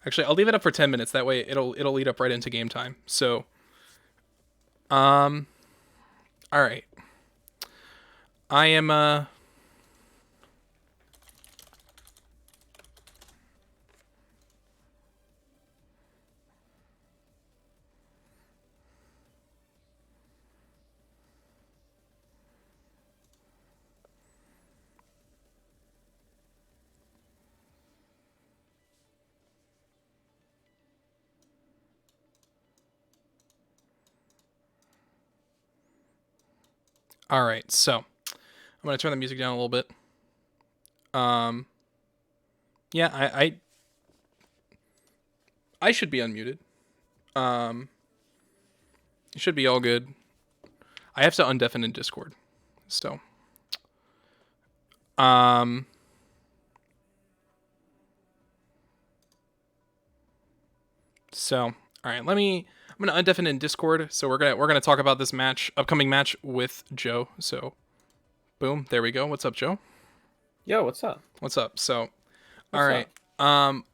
Actually, I'll leave it up for 10 minutes. That way, it'll lead up right into game time. So, all right. I am all right. So, I'm gonna turn the music down a little bit. Yeah, I should be unmuted. It should be all good. I have to undeafen in Discord. So, all right, I'm gonna undeafen in Discord. So we're gonna talk about this upcoming match with Joe. So, boom, there we go. What's up, Joe? Yo, what's up? What's up? So, What's all right.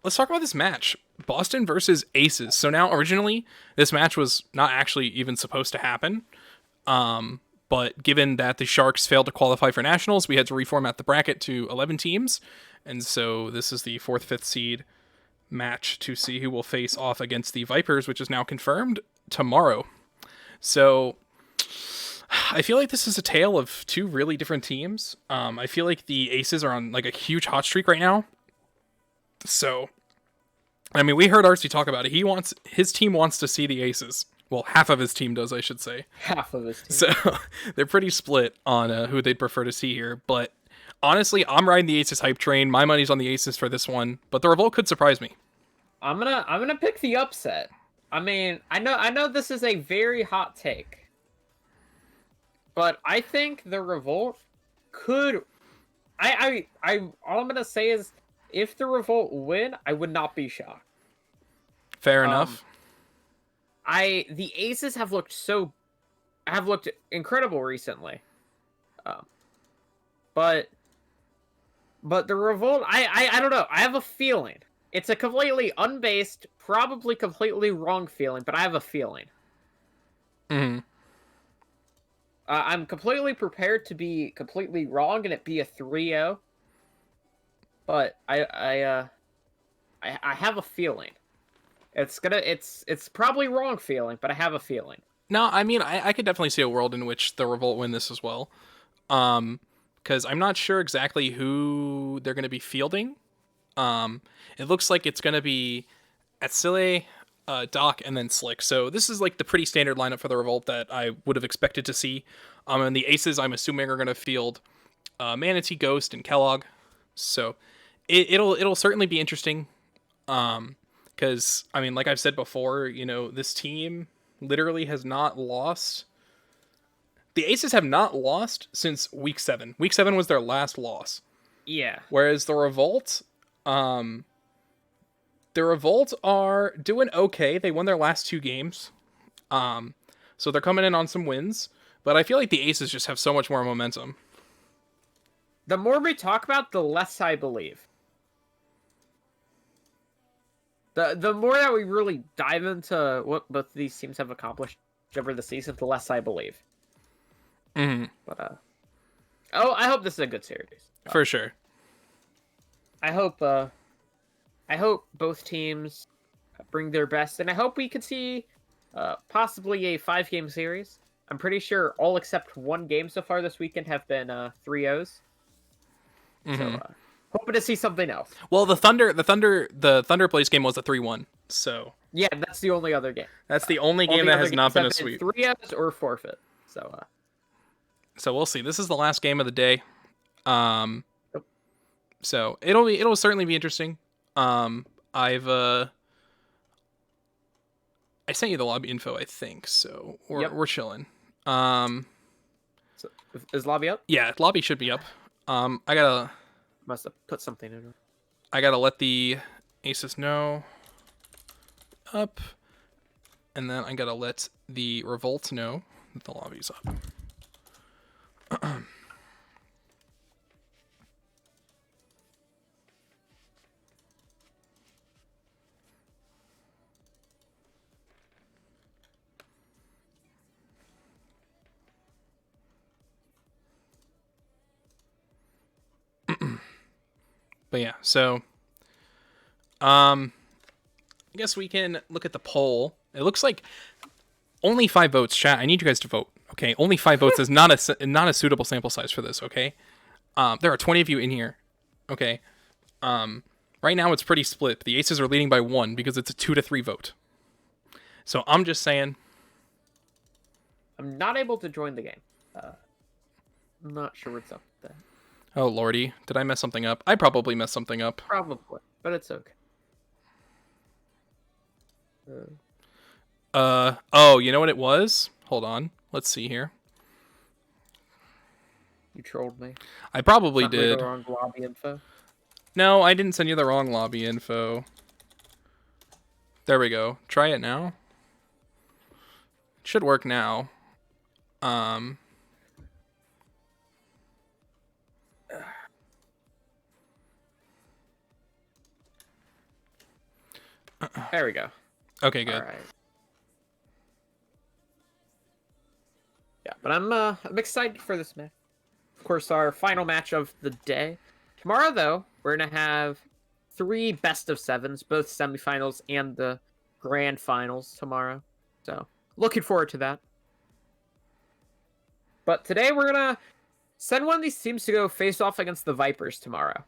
Let's talk about this match. Boston versus Aces. So now originally this match was not actually even supposed to happen. But given that the Sharks failed to qualify for nationals, we had to reformat the bracket to 11 teams. And so this is the 4th, 5th seed match to see who will face off against the Vipers, which is now confirmed tomorrow. So I feel like this is a tale of two really different teams. I feel like the Aces are on like a huge hot streak right now. So, I mean, we heard Artsy talk about it. His team wants to see the Aces. Well, half of his team does, I should say. Half of his team. So they're pretty split on who they'd prefer to see here. But honestly, I'm riding the Aces hype train. My money's on the Aces for this one. But the Revolt could surprise me. I'm gonna pick the upset. I mean, I know this is a very hot take, but I think the Revolt could. All I'm gonna say is, if the Revolt win, I would not be shocked. Fair enough. The Aces have looked incredible recently. But the Revolt, I don't know. I have a feeling. It's a completely unbased, probably completely wrong feeling, but I have a feeling. Mm-hmm. I'm completely prepared to be completely wrong and it be a 3-0. But I have a feeling. It's probably wrong feeling, but I have a feeling. No, I mean, I could definitely see a world in which the Revolt win this as well. Because I'm not sure exactly who they're going to be fielding. It looks like it's going to be Atsile, Doc, and then Slick. So this is like the pretty standard lineup for the Revolt that I would have expected to see. And the Aces, I'm assuming, are going to field Manatee, Ghost, and Kellogg. So it'll certainly be interesting. Because, I mean, like I've said before, this team literally has not lost. The Aces have not lost since week 7. Week 7 was their last loss. Yeah. Whereas the Revolt are doing okay. They won their last 2 games. So they're coming in on some wins. But I feel like the Aces just have so much more momentum. The more we talk about, the less I believe. The more that we really dive into what both of these teams have accomplished over the season, the less I believe. Mm-hmm. But I hope this is a good series. For sure. I hope both teams bring their best, and I hope we could see possibly a 5-game series. I'm pretty sure all except one game so far this weekend have been 3-0s. Mm-hmm. So hoping to see something else. Well, the Thunder Blaze game was a 3-1. So yeah, that's the only other game. That's the only game that has not been a sweep. 3-0s or forfeit. So So we'll see. This is the last game of the day. Yep. So it'll certainly be interesting. I sent you the lobby info, I think. So Yep. we're chilling. So, is lobby up? Yeah, lobby should be up. I Must have put something in. gotta let the Aces know up, and then I gotta let the Revolt know that the lobby's up. But yeah, so I guess we can look at the poll. It looks like only 5 votes. Chat, I need you guys to vote. Okay, only 5 votes is not a suitable sample size for this. Okay, there are 20 of you in here. Okay, right now it's pretty split. The Aces are leading by 1 because it's a 2 to 3 vote. So I'm just saying. I'm not able to join the game. I'm not sure what's up with that. Oh lordy, did I mess something up? I probably messed something up. Probably, but it's okay. Oh, you know what it was? Hold on, let's see here. You trolled me. I probably Sent me did. the wrong lobby info. No, I didn't send you the wrong lobby info. There we go. Try it now. It should work now. There we go. Okay, good. All right. Yeah, but I'm excited for this match. Of course, our final match of the day. Tomorrow, though, we're gonna have 3 best of 7s, both semifinals and the grand finals tomorrow. So, looking forward to that. But today we're gonna send one of these teams to go face off against the Vipers tomorrow.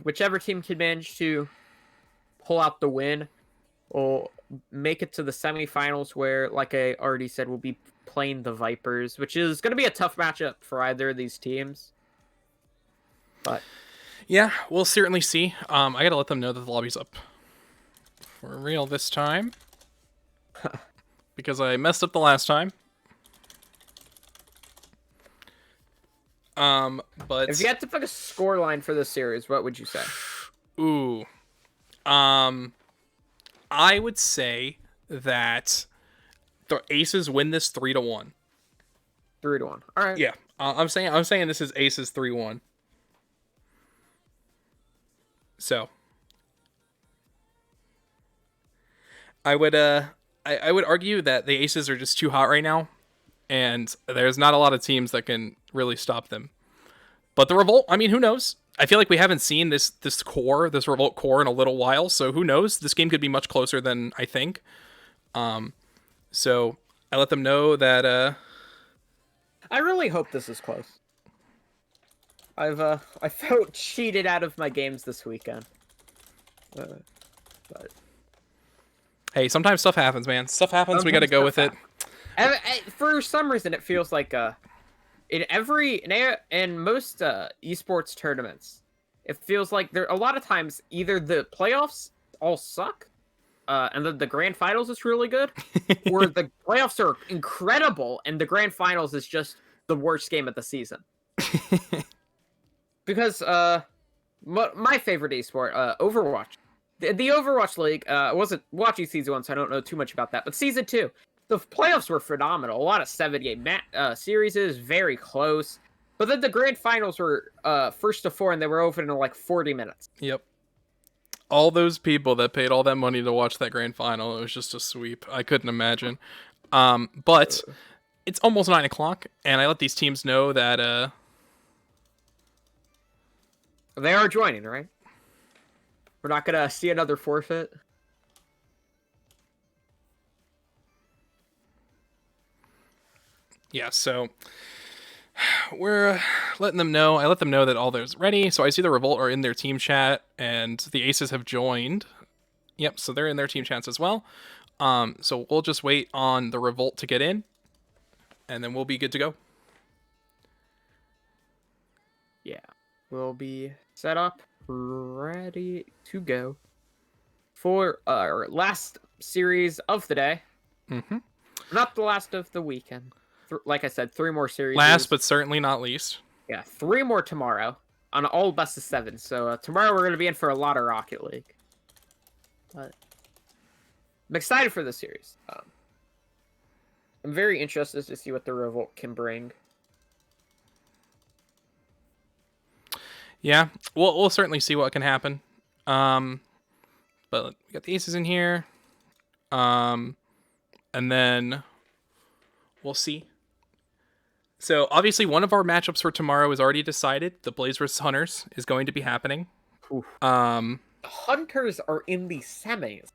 Whichever team can manage to pull out the win will make it to the semifinals where, like I already said, we'll be playing the Vipers, which is going to be a tough matchup for either of these teams. But Yeah, we'll certainly see. I gotta let them know that the lobby's up for real this time. Because I messed up the last time. But if you had to pick a score line for this series, what would you say? ooh. I would say that the Aces win this 3-1. 3-1. All right. Yeah. I'm saying this is Aces 3-1. So I would argue that the Aces are just too hot right now, and there's not a lot of teams that can really stop them. But the Revolt, I mean, who knows? I feel like we haven't seen this Revolt core in a little while, so who knows? This game could be much closer than I think. So I let them know that I really hope this is close. I felt cheated out of my games this weekend. But hey, sometimes stuff happens, man. Stuff happens. We got to go with it. For some reason, it feels like in most esports tournaments, it feels like there a lot of times either the playoffs all suck, and the grand finals is really good, or the playoffs are incredible and the grand finals is just the worst game of the season. Because my favorite esport, Overwatch, the Overwatch League, I wasn't watching season 1, so I don't know too much about that. But season 2, the playoffs were phenomenal. A lot of 7-game series, very close. But then the grand finals were first to 4, and they were over in like 40 minutes. Yep. All those people that paid all that money to watch that grand final, it was just a sweep. I couldn't imagine. But it's almost 9 o'clock, and I let these teams know that They are joining, right? We're not gonna see another forfeit. yeah, so we're letting them know. I let them know that all theirs ready. So I see the Revolt are in their team chat, and the Aces have joined. Yep, so they're in their team chats as well. So we'll just wait on the Revolt to get in, and then we'll be good to go. Yeah, we'll be set up, ready to go for our last series of the day. Mm-hmm. Not the last of the weekend. Like I said, 3 more series. Last but certainly not least. Yeah, 3 more tomorrow on all best of 7. So tomorrow we're going to be in for a lot of Rocket League. But I'm excited for this series. I'm very interested to see what the Revolt can bring. Yeah, we'll certainly see what can happen. But we got the aces in here. And then we'll see. So obviously one of our matchups for tomorrow is already decided. The Blaze vs Hunters is going to be happening. Oof. The Hunters are in the semis.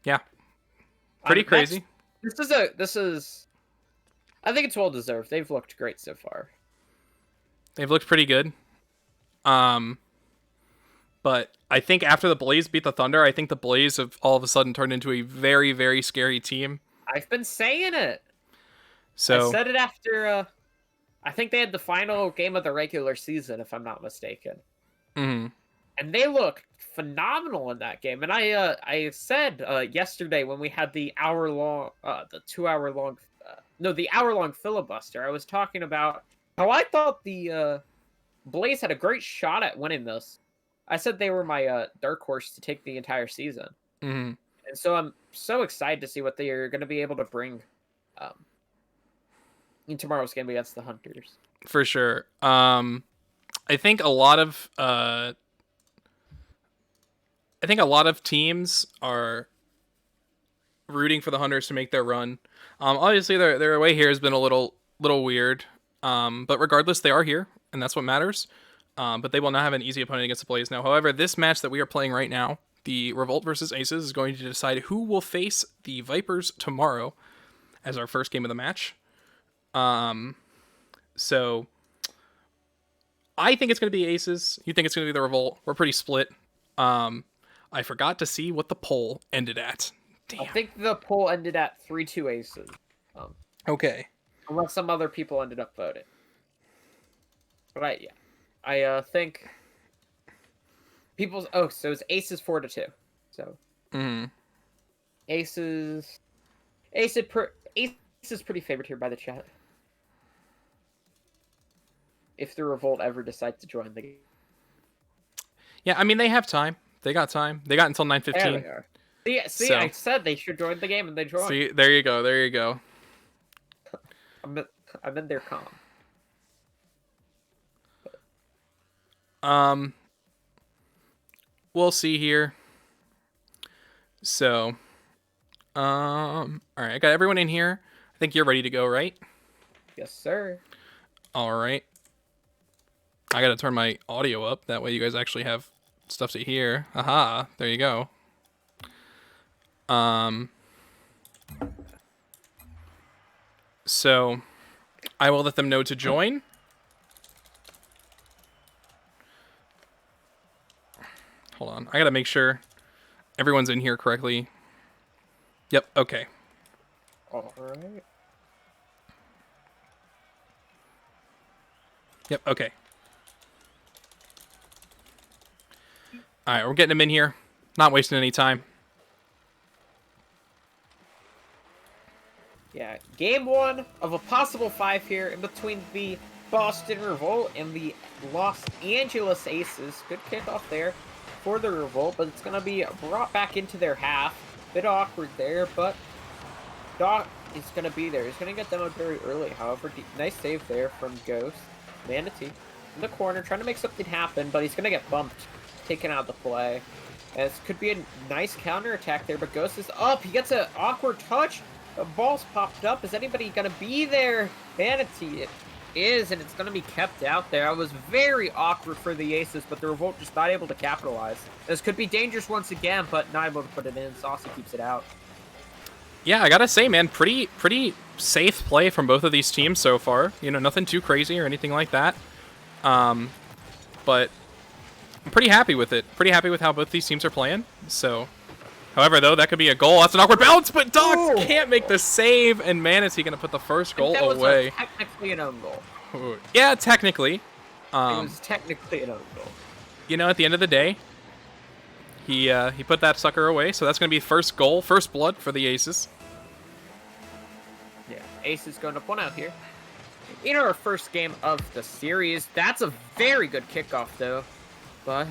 Yeah. Pretty crazy. This is I think it's well deserved. They've looked great so far. They've looked pretty good. But I think after the Blaze beat the Thunder, I think the Blaze have all of a sudden turned into a very, very scary team. I've been saying it. So I said it after I think they had the final game of the regular season, if I'm not mistaken. Mm-hmm. And they looked phenomenal in that game. And I said yesterday when we had the hour-long filibuster, I was talking about how I thought the Blaze had a great shot at winning this. I said they were my dark horse to take the entire season. Mm-hmm. And so I'm so excited to see what they are going to be able to bring in tomorrow's game against the Hunters. For sure. I think a lot of teams are rooting for the Hunters to make their run. Obviously their away here has been a little weird. But regardless, they are here, and that's what matters. But they will not have an easy opponent against the Blaze now. However, this match that we are playing right now, the Revolt versus Aces, is going to decide who will face the Vipers tomorrow as our first game of the match. So I think it's going to be Aces. You think it's going to be the Revolt. We're pretty split. I forgot to see what the poll ended at. Damn. I think the poll ended at 3-2 Aces. Okay. Unless some other people ended up voting. But I think people's so it's Aces 4-2. So Aces is pretty favored here by the chat. If the Revolt ever decides to join the game. Yeah, I mean they have time. They got time. They got until 9:15. There they are. See, So. I said they should join the game, and they joined. See, there you go. There you go. I'm in their calm. We'll see here. So, all right, I got everyone in here. I think you're ready to go, right? Yes, sir. All right. I gotta turn my audio up. That way you guys actually have stuff to hear. Aha, there you go. So I will let them know to join. Hold on. I gotta make sure everyone's in here correctly. Yep, okay. Alright. Yep, okay. Alright, we're getting them in here. Not wasting any time. Yeah, game 1 of a possible 5 here in between the Boston Revolt and the Los Angeles Aces. Good kickoff there for the Revolt, but it's going to be brought back into their half. Bit awkward there, but Doc is going to be there. He's going to get them out very early, however. Nice save there from Ghost. Manatee in the corner, trying to make something happen, but he's going to get bumped, taken out of the play. And this could be a nice counterattack there, but Ghost is up. He gets an awkward touch. The ball's popped up. Is anybody going to be there? Manatee, it is, and it's going to be kept out there. It was very awkward for the Aces, but the Revolt just not able to capitalize. This could be dangerous once again, but not able to put it in. Saucy keeps it out. Yeah, I gotta say, man, pretty safe play from both of these teams so far. You know, nothing too crazy or anything like that. But I'm pretty happy with it. Pretty happy with how both these teams are playing. So, However, though, that could be a goal. That's an awkward bounce, but Doc Ooh. can't make the save, and Manatee going to put the first goal That was away. technically an own goal. Yeah, technically. It was technically an own goal. You know, at the end of the day, he put that sucker away, so that's going to be first goal, first blood for the Aces. Yeah, Aces going up 1-0 here. In our first game of the series, that's a very good kickoff, though. But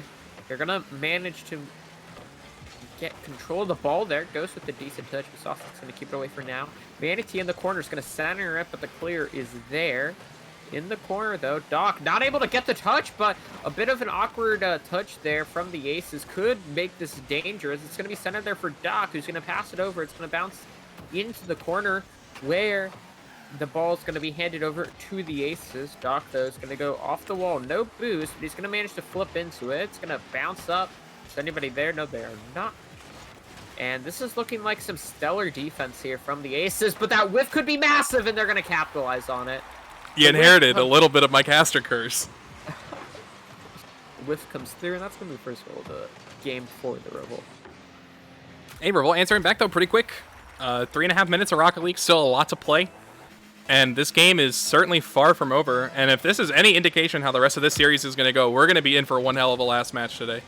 they're going to manage to get control of the ball there. Goes with a decent touch, but Soft's going to keep it away for now. Manatee in the corner is going to center it, but the clear is there. In the corner, though, Doc not able to get the touch, but a bit of an awkward touch there from the Aces could make this dangerous. It's going to be centered there for Doc, who's going to pass it over. It's going to bounce into the corner where the ball is going to be handed over to the Aces. Doc, though, is going to go off the wall. No boost, but he's going to manage to flip into it. It's going to bounce up. Is anybody there? No, they are not. And this is looking like some stellar defense here from the Aces, but that whiff could be massive, and they're going to capitalize on it. You inherited a little bit of my caster curse. The whiff comes through, and that's going to be first goal of the game for the Revolt. Hey, Revolt answering back, though, pretty quick. 3.5 minutes of Rocket League, still a lot to play. And this game is certainly far from over. And if this is any indication how the rest of this series is going to go, we're going to be in for one hell of a last match today.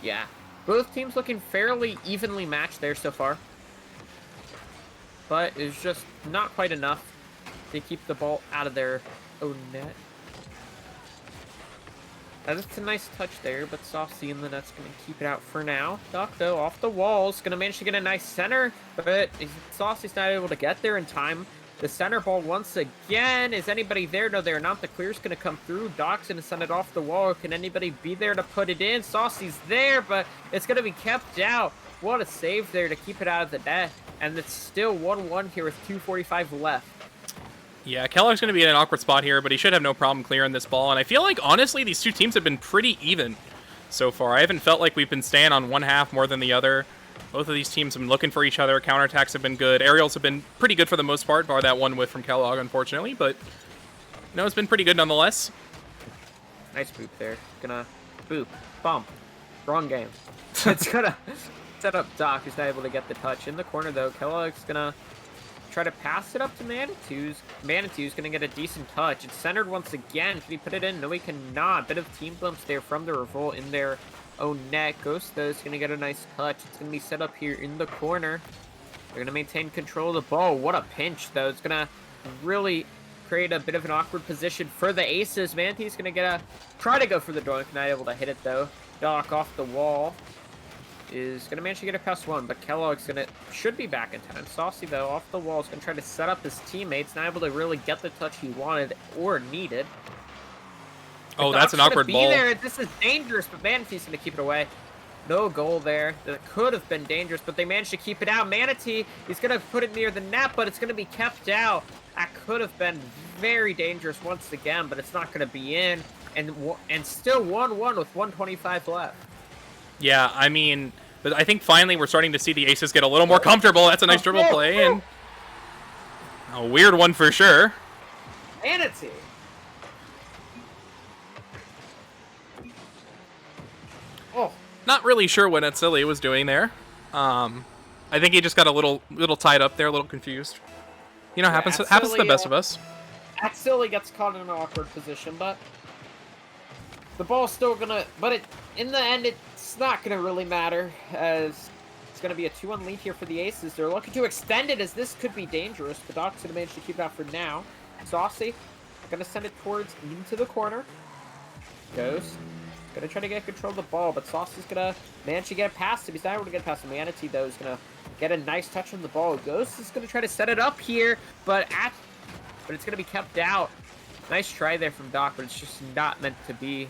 Yeah. Both teams looking fairly evenly matched there so far. But it's just not quite enough to keep the ball out of their own net. That's a nice touch there, but Saucy in the net's going to keep it out for now. Doc, though, off the walls, going to manage to get a nice center, but Saucy's not able to get there in time. The center ball once again. Is anybody there? No, they're not. The clear's going to come through. Doc's going to send it off the wall. Can anybody be there to put it in? Saucy's there, but it's going to be kept out. What a save there to keep it out of the net. And it's still 1-1 here with 2:45 left. Yeah, Kellogg's going to be in an awkward spot here, but he should have no problem clearing this ball. And I feel like, honestly, these two teams have been pretty even so far. I haven't felt like we've been staying on one half more than the other. Both of these teams have been looking for each other. Counterattacks have been good. Aerials have been pretty good for the most part, bar that one whiff from Kellogg, unfortunately. But, no, it's been pretty good nonetheless. Nice boop there. Gonna boop. Bump. Wrong game. It's gonna set up Doc, who's not able to get the touch. In the corner, though, Kellogg's gonna try to pass it up to Manitou's. Manitou's gonna get a decent touch. It's centered once again. Can he put it in? No, he cannot. Bit of team glimpse there from the Revolt in their own net. Ghost, though, is gonna get a nice touch. It's gonna be set up here in the corner. They're gonna maintain control of the ball. What a pinch, though. It's gonna really create a bit of an awkward position for the Aces. Manatou's gonna try to go for the doink. Not able to hit it, though. Doc off the wall is going to manage to get it past one, but Kellogg's should be back in time. Saucy, though, off the wall is going to try to set up his teammates, not able to really get the touch he wanted or needed. Oh, that's an awkward ball. There. This is dangerous, but Manatee's going to keep it away. No goal there. That could have been dangerous, but they managed to keep it out. Manatee, he's going to put it near the net, but it's going to be kept out. That could have been very dangerous once again, but it's not going to be in. And still 1-1 with 1:25 left. Yeah, I mean, but I think finally we're starting to see the Aces get a little more comfortable. That's a nice dribble play, and a weird one for sure. Manatee. Oh. Not really sure what Atsili was doing there. I think he just got a little tied up there, a little confused. You know, happens to the best of us. Atsili gets caught in an awkward position, but the ball's still gonna. But in the end, it's not gonna really matter, as it's gonna be a 2-1 lead here for the Aces. They're looking to extend it, as this could be dangerous. But Doc's gonna manage to keep it out for now. Saucy gonna send it towards into the corner. Ghost gonna try to get control of the ball, but Saucy's gonna manage to get past him. He's not able to get past him. Manatee, though, is gonna get a nice touch on the ball. Ghost is gonna try to set it up here, but it's gonna be kept out. Nice try there from Doc, but it's just not meant to be.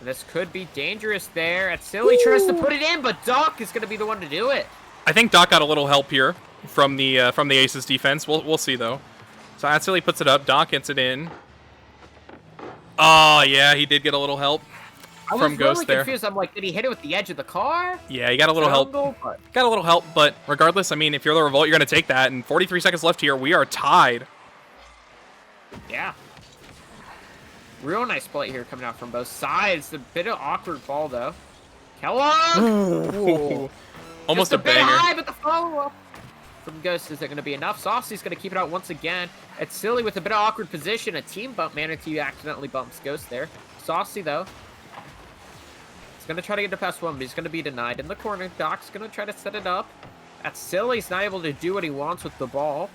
This could be dangerous there. Atsili tries to put it in, but Doc is going to be the one to do it. I think Doc got a little help here from the Aces defense. We'll see though. So Atsili puts it up. Doc gets it in. Oh yeah, he did get a little help from Ghost there. Confused. I'm like, did he hit it with the edge of the car? Yeah, he got a little help. Got a little help, but regardless, I mean, if you're the Revolt, you're going to take that. And 43 seconds left here. We are tied. Yeah. Real nice play here coming out from both sides. A bit of awkward ball, though. Kellogg! Ooh. Almost Just a a bit banger. high, but the follow-up from Ghost isn't going to be enough. Saucy's going to keep it out once again. It's Silly with a bit of awkward position. A team bump. Manatee accidentally bumps Ghost there. Saucy, though. He's going to try to get to pass one, but he's going to be denied. In the corner, Doc's going to try to set it up. That's Silly. He's not able to do what he wants with the ball.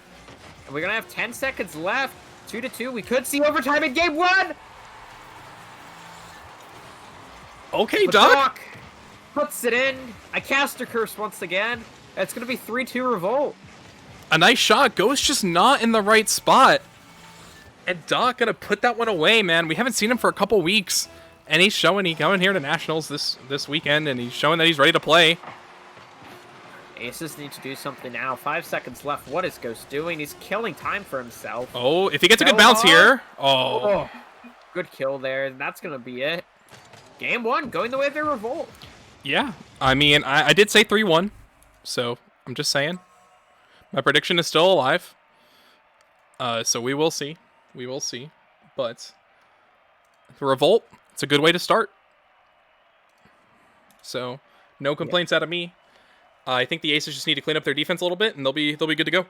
And we're going to have 10 seconds left. 2-2. We could see overtime in game one. Okay, But Doc. puts it in. I cast a curse once again. It's going to be 3-2 Revolt. A nice shot. Ghost just not in the right spot. And Doc gonna put that one away, man. We haven't seen him for a couple weeks. And he's showing he's coming here to Nationals this weekend, and he's showing that he's ready to play. Aces need to do something now. 5 seconds left. What is Ghost doing? He's killing time for himself. Oh, if he gets a good bounce here. Oh. Oh, good kill there. And that's going to be it. Game one, going the way of their Revolt. Yeah. I mean, I did say 3-1. So, I'm just saying. My prediction is still alive. So we will see. We will see. But the Revolt, it's a good way to start. So, no complaints out of me. I think the Aces just need to clean up their defense a little bit, and they'll be good to go.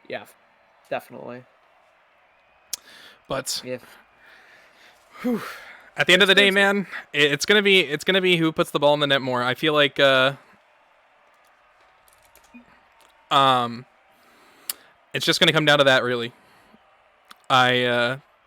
Yeah, definitely. But Yeah. at the end of the day, man, it's gonna be who puts the ball in the net more. I feel like it's just gonna come down to that, really.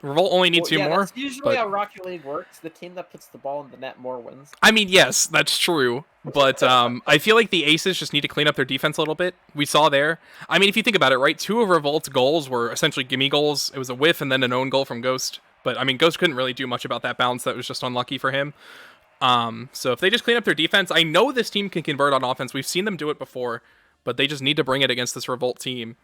Revolt only needs two more. That's usually but how Rocket League works. The team that puts the ball in the net more wins. I mean, yes, that's true. But I feel like the Aces just need to clean up their defense a little bit. We saw there. I mean, if you think about it, right? 2 of Revolt's goals were essentially gimme goals. It was a whiff and then an own goal from Ghost. But, I mean, Ghost couldn't really do much about that bounce. That was just unlucky for him. So if they just clean up their defense, I know this team can convert on offense. We've seen them do it before. But they just need to bring it against this Revolt team.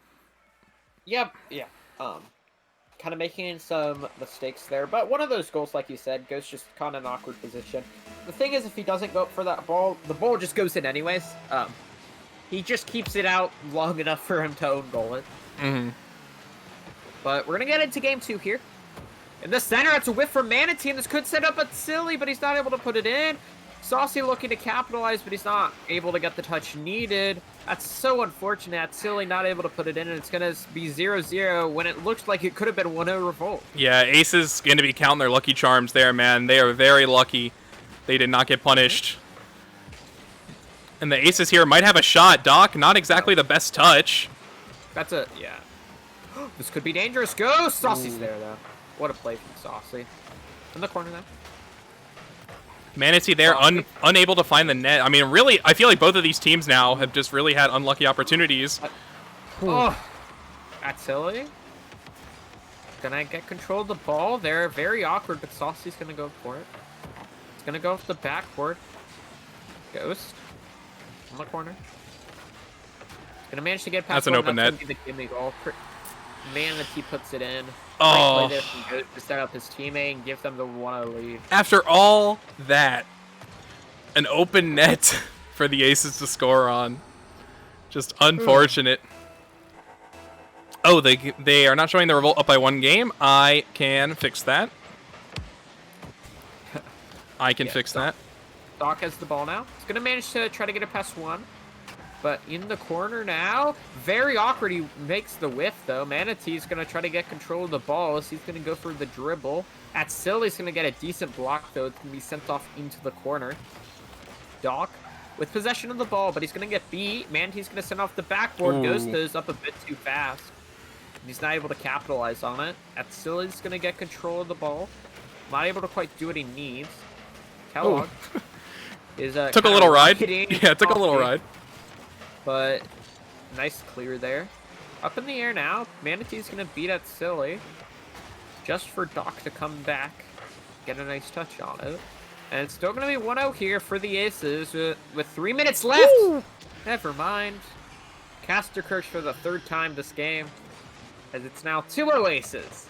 Yep, yeah. Kind of making some mistakes there. But one of those goals, like you said, Ghost just caught in an awkward position. The thing is, if he doesn't go up for that ball, the ball just goes in anyways. He just keeps it out long enough for him to own goal it. Mm-hmm. But we're going to get into game 2 here. In the center, it's a whiff from Manatee, and this could set up a Silly, but he's not able to put it in. Saucy looking to capitalize, but he's not able to get the touch needed. That's so unfortunate. Silly not able to put it in, and it's going to be 0-0 when it looks like it could have been 1-0 Revolt. Yeah, Aces going to be counting their lucky charms there, man. They are very lucky. They did not get punished. And the Aces here might have a shot. Doc, not exactly the best touch. That's a, yeah. This could be dangerous. Go! Saucy's there, though. What a play from Saucy. In the corner now. Manatee there, unable to find the net. I mean, really, I feel like both of these teams now have just really had unlucky opportunities. Oh, that's Silly. Gonna get control of the ball. They're very awkward, but Saucy's gonna go for it. It's gonna go off the backboard. Ghost. In the corner. Gonna manage to get past That's an one, open gonna net. be the gimme goal. Manatee puts it in. Oh. Great play there from Ghost to set up his teammate and give them the 1-0 lead. After all that, an open net for the Aces to score on. Just unfortunate. Oh, they are not showing the Revolt up by 1 game. I can fix that. I can fix that. Doc has the ball now. He's going to manage to try to get it past 1. But in the corner now, very awkward. He makes the whiff, though. Manatee's going to try to get control of the ball. So he's going to go for the dribble. At Silly's going to get a decent block, though. It's going to be sent off into the corner. Doc with possession of the ball, but he's going to get beat. Manatee's going to send off the backboard. Ghost is up a bit too fast. He's not able to capitalize on it. At Silly's going to get control of the ball. Not able to quite do what he needs. Kellogg is took a little ride. Yeah, took a little ride. But nice clear there. Up in the air now. Manatee's going to beat at Silly. Just for Doc to come back. Get a nice touch on it. And it's still going to be 1-0 here for the Aces with 3 minutes left. Woo! Never mind. Caster Kirsch for the 3rd time this game. As it's now 2-0 Aces.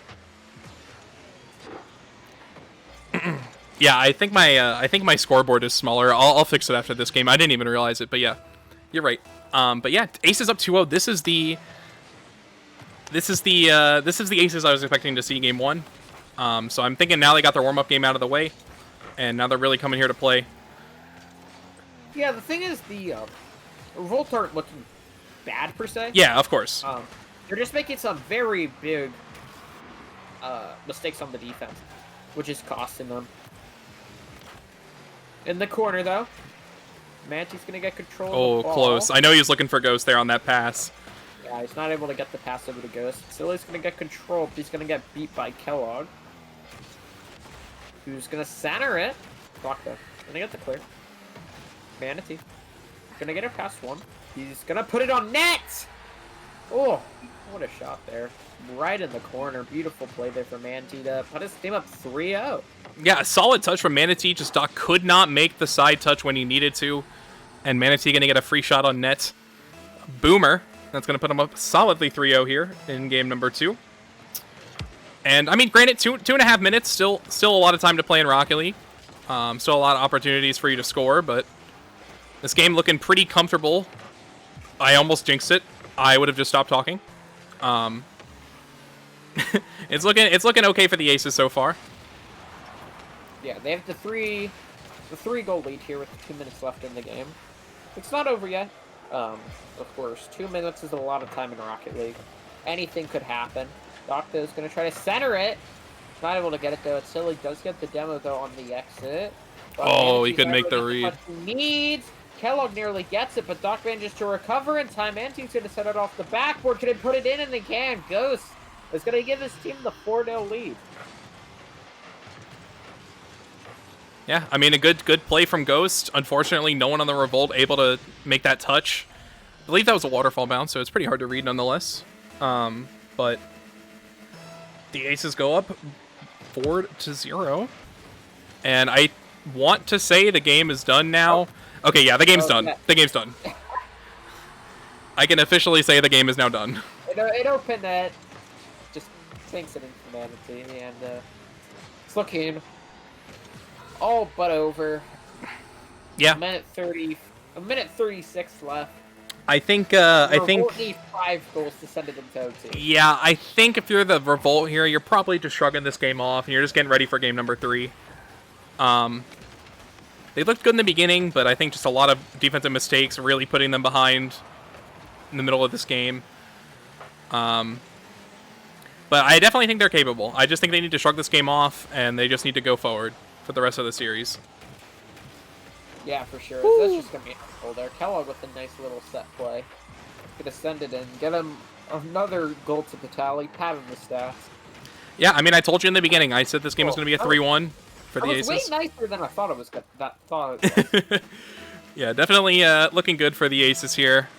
Yeah, I think my scoreboard is smaller. I'll fix it after this game. I didn't even realize it, but yeah, you're right. But yeah, Aces up 2-0. This is the Aces I was expecting to see game 1. So I'm thinking now they got their warm-up game out of the way. and now they're really coming here to play. Yeah, the thing is, the Revolt aren't looking bad per se. Yeah, of course. They're just making some very big mistakes on the defense, which is costing them. In the corner, though, Manty's gonna get control of Oh, the ball. close. I know he was looking for Ghost there on that pass. Yeah, he's not able to get the pass over to Ghost. Silly's gonna get control, but he's gonna get beat by Kellogg, who's gonna center it. Block though. Gonna get the clear. Manatee. Gonna get it past one. He's gonna put it on net! Oh, what a shot there. Right in the corner. Beautiful play there for Manatee to put his team up 3-0. Yeah, a solid touch from Manatee. Just Doc could not make the side touch when he needed to. And Manatee going to get a free shot on net. Boomer. That's going to put him up solidly 3-0 here in game number 2. And, I mean, granted, two and a half minutes. Still a lot of time to play in Rocket League. Still a lot of opportunities for you to score, but this game looking pretty comfortable. I almost jinxed it. I would have just stopped talking. It's looking okay for the Aces so far. Yeah, they have the three goal lead here with 2 minutes left in the game. It's not over yet. Of course, 2 minutes is a lot of time in Rocket League. Anything could happen. Docto is going to try to center it. Not able to get it though. It's Silly does get the demo though on the exit. But Oh, he Manatee couldn't make never the gets read. what he needs. Kellogg nearly gets it, but Doc manages to recover in time. Mantee's going to set it off the backboard. Can he put it in? And they can. Ghost is going to give his team the 4-0 lead. Yeah, I mean, a good play from Ghost. Unfortunately, no one on the Revolt able to make that touch. I believe that was a waterfall bounce, so it's pretty hard to read nonetheless. But the Aces go up 4-0. And I want to say the game is done now. Okay, yeah, the game's done. Yeah. The game's done. I can officially say the game is now done. It opened that. Just sinks it into Manatee, and it's looking all but over. Yeah, A minute 36 left. I think. Revolt need 5 goals to send it into OT. Yeah, I think if you're the Revolt here, you're probably just shrugging this game off, and you're just getting ready for game number 3. They looked good in the beginning, but I think just a lot of defensive mistakes really putting them behind in the middle of this game. But I definitely think they're capable. I just think they need to shrug this game off, and they just need to go forward for the rest of the series. Yeah, for sure. That's just going to be a goal there. Kellogg with a nice little set play. Going to send it in. Get him another goal to the tally. Pat him the stats. Yeah, I mean, I told you in the beginning. I said this game was going to be a 3-1 for the That was Aces. way nicer than I thought it was. Yeah, definitely looking good for the Aces here.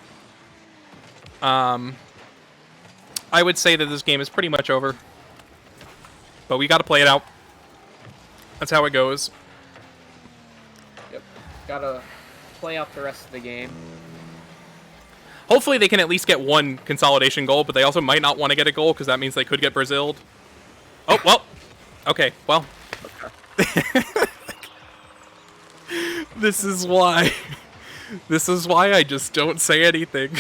I would say that this game is pretty much over. But we got to play it out. That's how it goes. Yep. Got to play out the rest of the game. Hopefully they can at least get one consolidation goal, but they also might not want to get a goal because that means they could get Braziled. Oh, well. Okay, well. This is why. This is why I just don't say anything.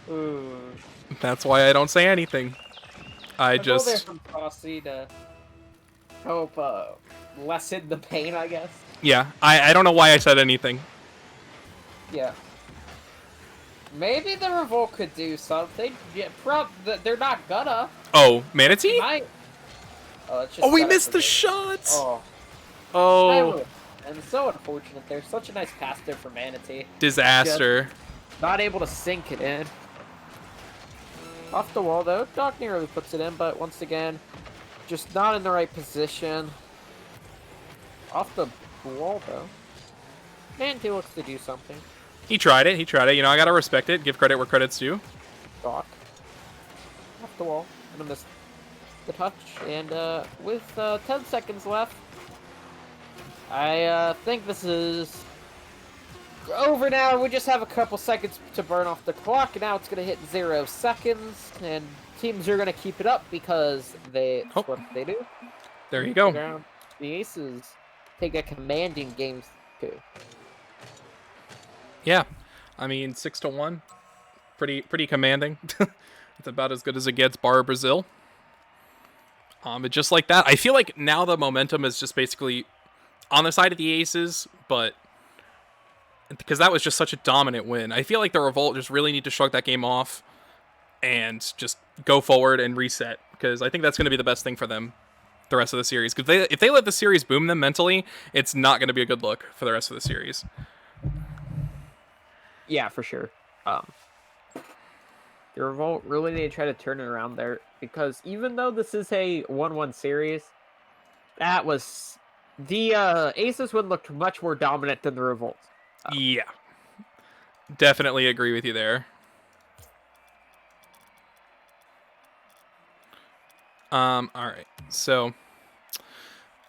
Ooh. That's why I don't say anything. I A goal there just... from Fossey to help lessen the pain, I guess. Yeah, I don't know why I said anything. Yeah. Maybe the Revolt could do something. Yeah, they're not gonna. Oh, Manatee? Might. Oh, it's just Oh, we set up missed for the me. shots! Oh. Oh, And so unfortunate. There's such a nice pass there for Manatee. disaster. Not able to sink it in. Off the wall though. Doc nearly puts it in, but once again, just not in the right position. Off the wall though. Manatee looks to do something. He tried it. You know, I gotta respect it. Give credit where credit's due. Doc. Off the wall. Gonna miss the touch. And with 10 seconds left, I think this is over now. We just have a couple seconds to burn off the clock, and now it's going to hit 0 seconds, and teams are going to keep it up because that's what they do. There you go. The Aces take a commanding game 2. Yeah, I mean 6-1, pretty commanding. It's about as good as it gets, bar Brazil. But just like that, I feel like now the momentum is just basically on the side of the Aces, but because that was just such a dominant win, I feel like the Revolt just really need to shrug that game off and just go forward and reset, because I think that's going to be the best thing for them the rest of the series. Because if they let the series boom them mentally, it's not going to be a good look for the rest of the series. Yeah, for sure. The Revolt really need to try to turn it around there, because even though this is a 1-1 series, that was the Aces would look much more dominant than the Revolt. Yeah, definitely agree with you there. All right, so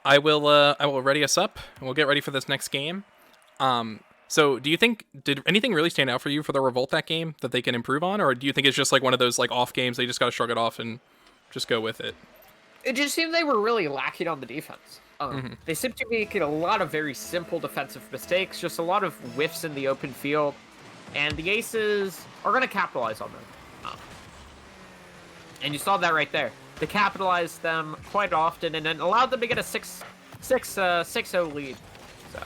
I will ready us up, and we'll get ready for this next game. So do you think, did anything really stand out for you for the Revolt that game that they can improve on, or do you think it's just like one of those like off games they just got to shrug it off and just go with it? It just seemed they were really lacking on the defense. They seem to be making a lot of very simple defensive mistakes, just a lot of whiffs in the open field, and the Aces are going to capitalize on them. And you saw that right there. They capitalized them quite often, and then allowed them to get a 6-0 lead. So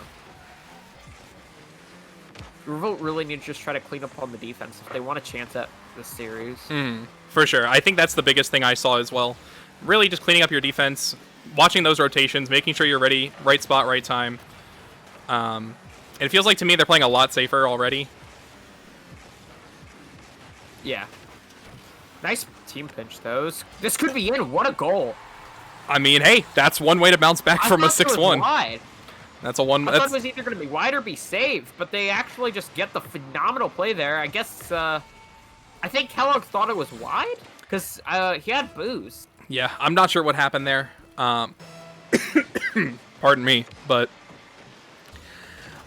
Revolt really need to just try to clean up on the defense if they want a chance at this series. For sure. I think that's the biggest thing I saw as well. Really just cleaning up your defense, watching those rotations, making sure you're ready, right spot, right time. And it feels like to me they're playing a lot safer already. Yeah. Nice team pinch, though. This could be in. What a goal. I mean, hey, that's one way to bounce back from a 6-1. Wide. That's a one. I thought it was either going to be wide or be saved, but they actually just get the phenomenal play there. I guess, I think Kellogg thought it was wide, because he had boost. Yeah, I'm not sure what happened there. Pardon me, but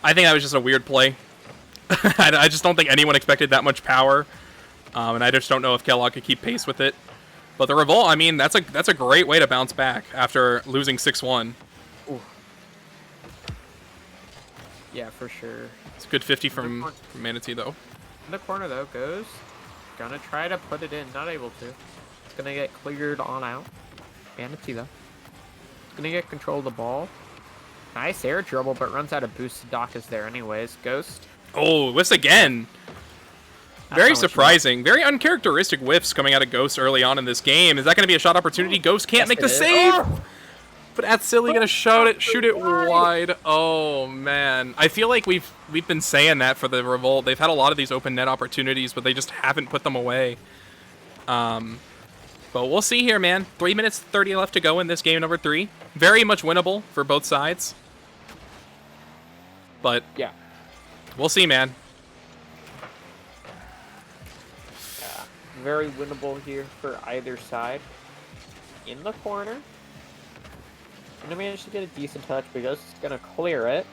I think that was just a weird play. I just don't think anyone expected that much power, and I just don't know if Kellogg could keep pace with it. But the Revolt, I mean, that's a great way to bounce back after losing 6-1. Ooh. Yeah, for sure. It's a good 50 from Manatee, though. In the corner, though, goes. Gonna try to put it in. Not able to. It's gonna get cleared on out. Manatee, though. Gonna get control of the ball. Nice air dribble, but runs out of boost. Doc is there anyways. Ghost. Oh, whiffs again. Very surprising. Very uncharacteristic whiffs coming out of Ghost early on in this game. Is that going to be a shot opportunity? Ghost can't make the save. Oh! But that's silly. Going to shoot it wide. Oh, man. I feel like we've been saying that for the Revolt. They've had a lot of these open net opportunities, but they just haven't put them away. But we'll see here, man. 3 minutes 30 left to go in this game number 3. Very much winnable for both sides. But yeah, we'll see, man. Yeah, very winnable here for either side. In the corner. Gonna manage to get a decent touch, but Ghost is gonna clear it.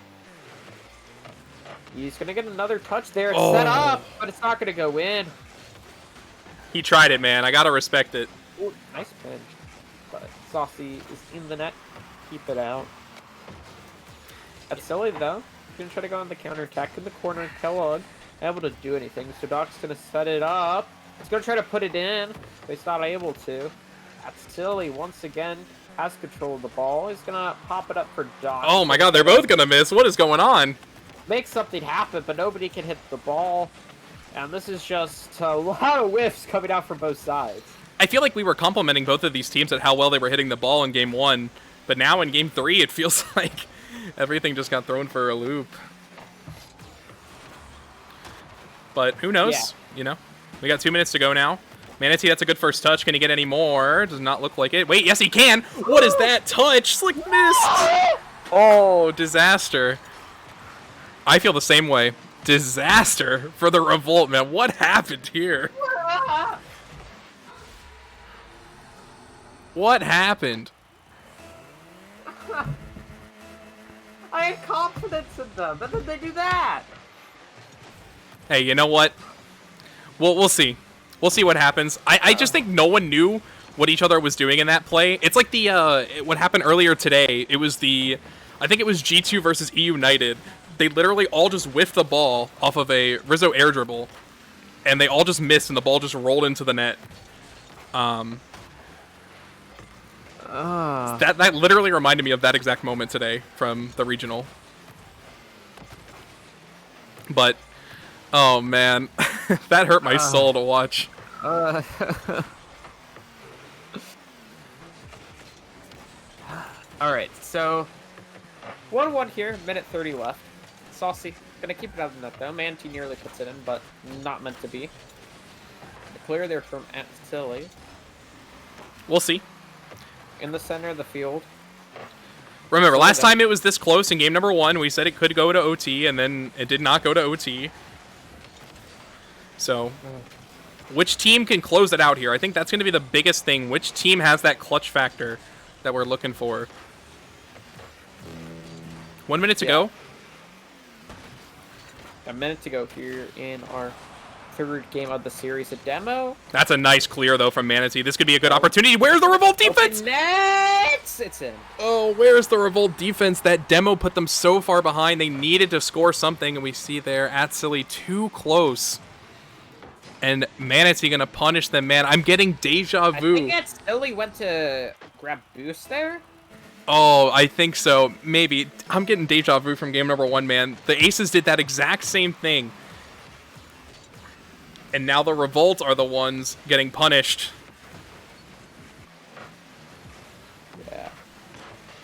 He's gonna get another touch there. It's set up, but it's not gonna go in. He tried it, man. I gotta respect it. Ooh, nice pinch. But Saucy is in the net. Keep it out. That's silly, though. He's gonna try to go on the counterattack in the corner. Kellogg able to do anything, so Doc's gonna set it up. He's gonna try to put it in, but he's not able to. That's silly. Once again, has control of the ball. He's gonna pop it up for Doc. Oh my god, they're both gonna miss. What is going on? Make something happen, but nobody can hit the ball. And this is just a lot of whiffs coming out from both sides. I feel like we were complimenting both of these teams at how well they were hitting the ball in Game 1. But now in Game 3, it feels like everything just got thrown for a loop. But who knows? Yeah. You know? We got 2 minutes to go now. Manatee, that's a good first touch. Can he get any more? Does not look like it. Wait, yes he can! What is that touch? Slick missed! Oh, disaster. I feel the same way. Disaster for the Revolt, man. What happened here? What happened? I had confidence in them, and then they do that. Hey, you know what? We'll see. We'll see what happens. I just think no one knew what each other was doing in that play. It's like the what happened earlier today. It was I think it was G2 versus E United. They literally all just whiffed the ball off of a Rizzo air dribble, and they all just missed, and the ball just rolled into the net. That literally reminded me of that exact moment today from the regional. But, oh man, that hurt my soul to watch. Alright, so 1-1 here, minute 30 left. Saucy, gonna keep it out of the net though. Manti nearly puts it in, but not meant to be. The clear there from Silly. We'll see. In the center of the field. Remember, last time it was this close in game number 1, we said it could go to OT, and then it did not go to OT. So, which team can close it out here? I think that's going to be the biggest thing. Which team has that clutch factor that we're looking for? 1 minute to go. A minute to go here in our third game of the series. A demo. That's a nice clear, though, from Manatee. This could be a good opportunity. Where's the Revolt defense? Nets! It's in. Oh, where's the Revolt defense? That demo put them so far behind. They needed to score something, and we see there at Silly too close. And Manatee gonna punish them, man. I'm getting deja vu. I think that Silly went to grab boost there. Oh, I think so. Maybe. I'm getting deja vu from game number 1, man. The Aces did that exact same thing. And now the Revolt are the ones getting punished. Yeah.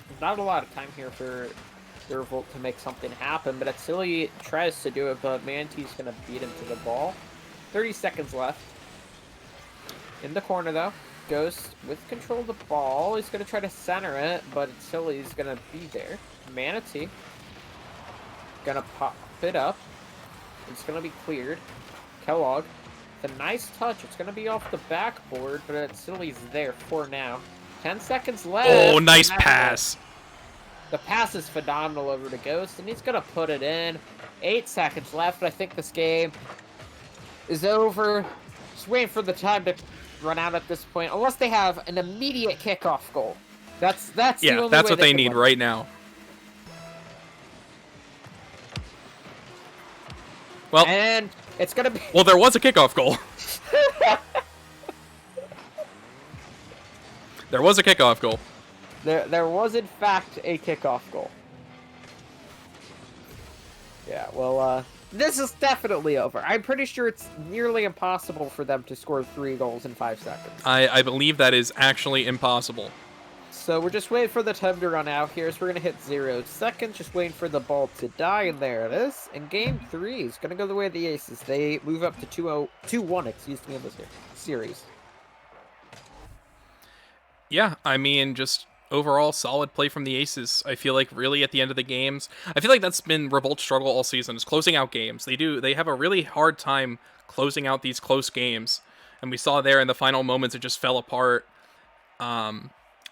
There's not a lot of time here for the Revolt to make something happen, but Silly tries to do it, but Mantee's gonna beat him to the ball. 30 seconds left. In the corner, though. Ghost with control of the ball. He's going to try to center it, but Silly's going to be there. Manatee. Going to pop it up. It's going to be cleared. Kellogg. With a nice touch. It's going to be off the backboard, but Silly's there for now. 10 seconds left. Oh, nice pass. The pass is phenomenal over to Ghost, and he's going to put it in. 8 seconds left. I think this game is over. Just waiting for the time to run out at this point, unless they have an immediate kickoff goal. That's the only that's way what they can need win. right now. Well, And it's gonna be. well, there was a kickoff goal. There was a kickoff goal. There was in fact a kickoff goal. Yeah, well, this is definitely over. I'm pretty sure it's nearly impossible for them to score 3 goals in 5 seconds. I believe that is actually impossible. So we're just waiting for the time to run out here. So we're going to hit 0 seconds. Just waiting for the ball to die. And there it is. And game 3 is going to go the way of the Aces. They move up to 2-1, excuse me, in this series. Yeah, I mean, just overall solid play from the Aces. I feel like really at the end of the games, I feel like that's been Revolt's struggle all season, is closing out games. They have a really hard time closing out these close games. And we saw there in the final moments, it just fell apart.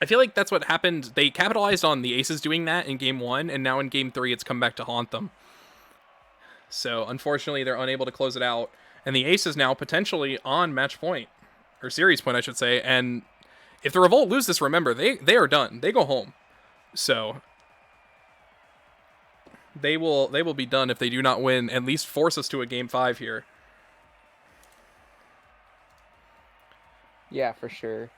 I feel like that's what happened. They capitalized on the Aces doing that in game 1, and now in game 3, it's come back to haunt them. So, unfortunately, they're unable to close it out. And the Aces now potentially on match point, or series point, I should say. And if the Revolt lose this, remember, they are done. They go home. So, they will be done if they do not win, at least force us to a game 5 here. Yeah, for sure.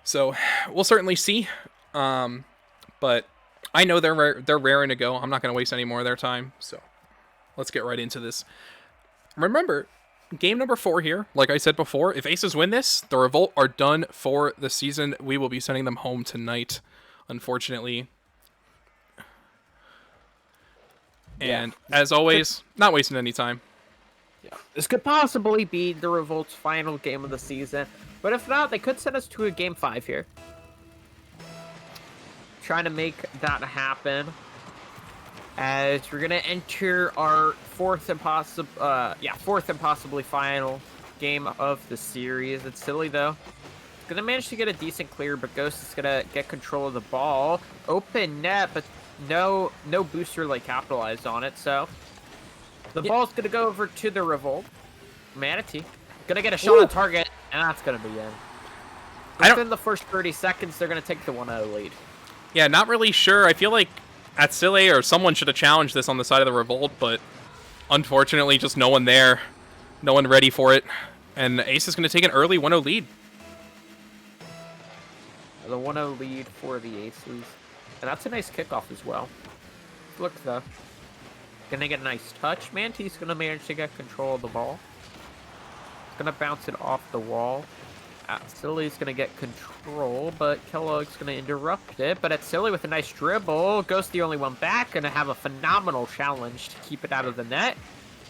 So, we'll certainly see. But I know they're raring to go. I'm not going to waste any more of their time. So, let's get right into this. Remember, game number 4 here, like I said before, if Aces win this, the Revolt are done for the season. We will be sending them home tonight, unfortunately. And as always, not wasting any time. Yeah. This could possibly be the Revolt's final game of the season. But if not, they could send us to a game 5 here. Trying to make that happen. As we're gonna enter our fourth and possibly final game of the series. It's silly though. Gonna manage to get a decent clear, but Ghost is gonna get control of the ball. Open net, but no booster like capitalized on it. So the ball's gonna go over to the Revolt. Manatee gonna get a shot on target, and that's gonna be in. Within the first 30 seconds, they're gonna take the 1-0 lead. Yeah, not really sure. I feel like Atsile or someone should have challenged this on the side of the Revolt, but unfortunately, just no one there. No one ready for it. And Ace is going to take an early 1-0 lead. The 1-0 lead for the Aces. And that's a nice kickoff as well. Look, though. Gonna get a nice touch. Mantee's gonna manage to get control of the ball. Gonna bounce it off the wall. Silly's gonna get control, but Kellogg's gonna interrupt it. But it's Silly with a nice dribble. Ghost the only one back. Gonna have a phenomenal challenge to keep it out of the net.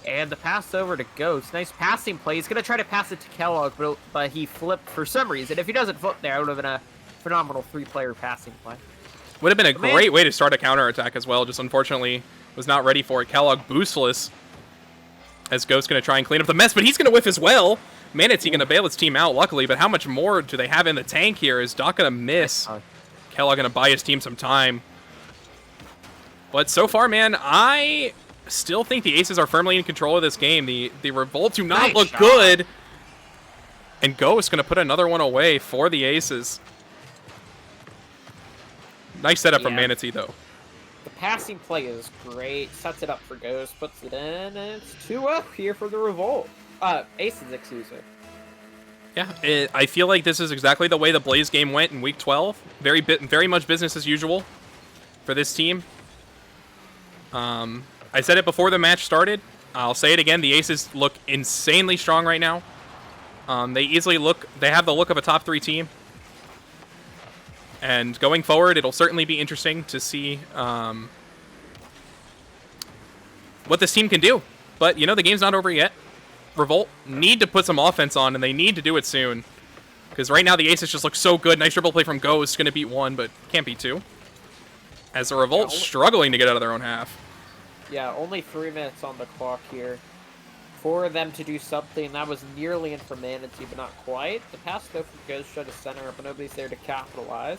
And the pass over to Ghost. Nice passing play. He's gonna try to pass it to Kellogg, but he flipped for some reason. If he doesn't flip there, it would have been a phenomenal 3-player passing play. Would have been a great way to start a counterattack as well. Just unfortunately was not ready for it. Kellogg boostless. As Ghost's going to try and clean up the mess, but he's going to whiff as well. Manatee going to bail his team out, luckily, but how much more do they have in the tank here? Is Doc going to miss? Kellogg going to buy his team some time. But so far, man, I still think the Aces are firmly in control of this game. The Revolt do not look good. And Ghost going to put another one away for the Aces. Nice setup from Manatee, though. The passing play is great. Sets it up for Ghost, puts it in, and it's 2-up here for the Revolt. Aces, excuse me. Yeah, I feel like this is exactly the way the Blaze game went in Week 12. Very much business as usual for this team. I said it before the match started. I'll say it again. The Aces look insanely strong right now. They have the look of a top 3 team. And going forward, it'll certainly be interesting to see what this team can do. But, the game's not over yet. Revolt need to put some offense on, and they need to do it soon. Because right now, the Aces just look so good. Nice dribble play from Ghost. Going to beat 1, but can't beat 2. As the Revolt struggling to get out of their own half. Yeah, only 3 minutes on the clock here for them to do something. That was nearly in for Manatee, but not quite. The pass, though, from Ghost tried to center, but nobody's there to capitalize.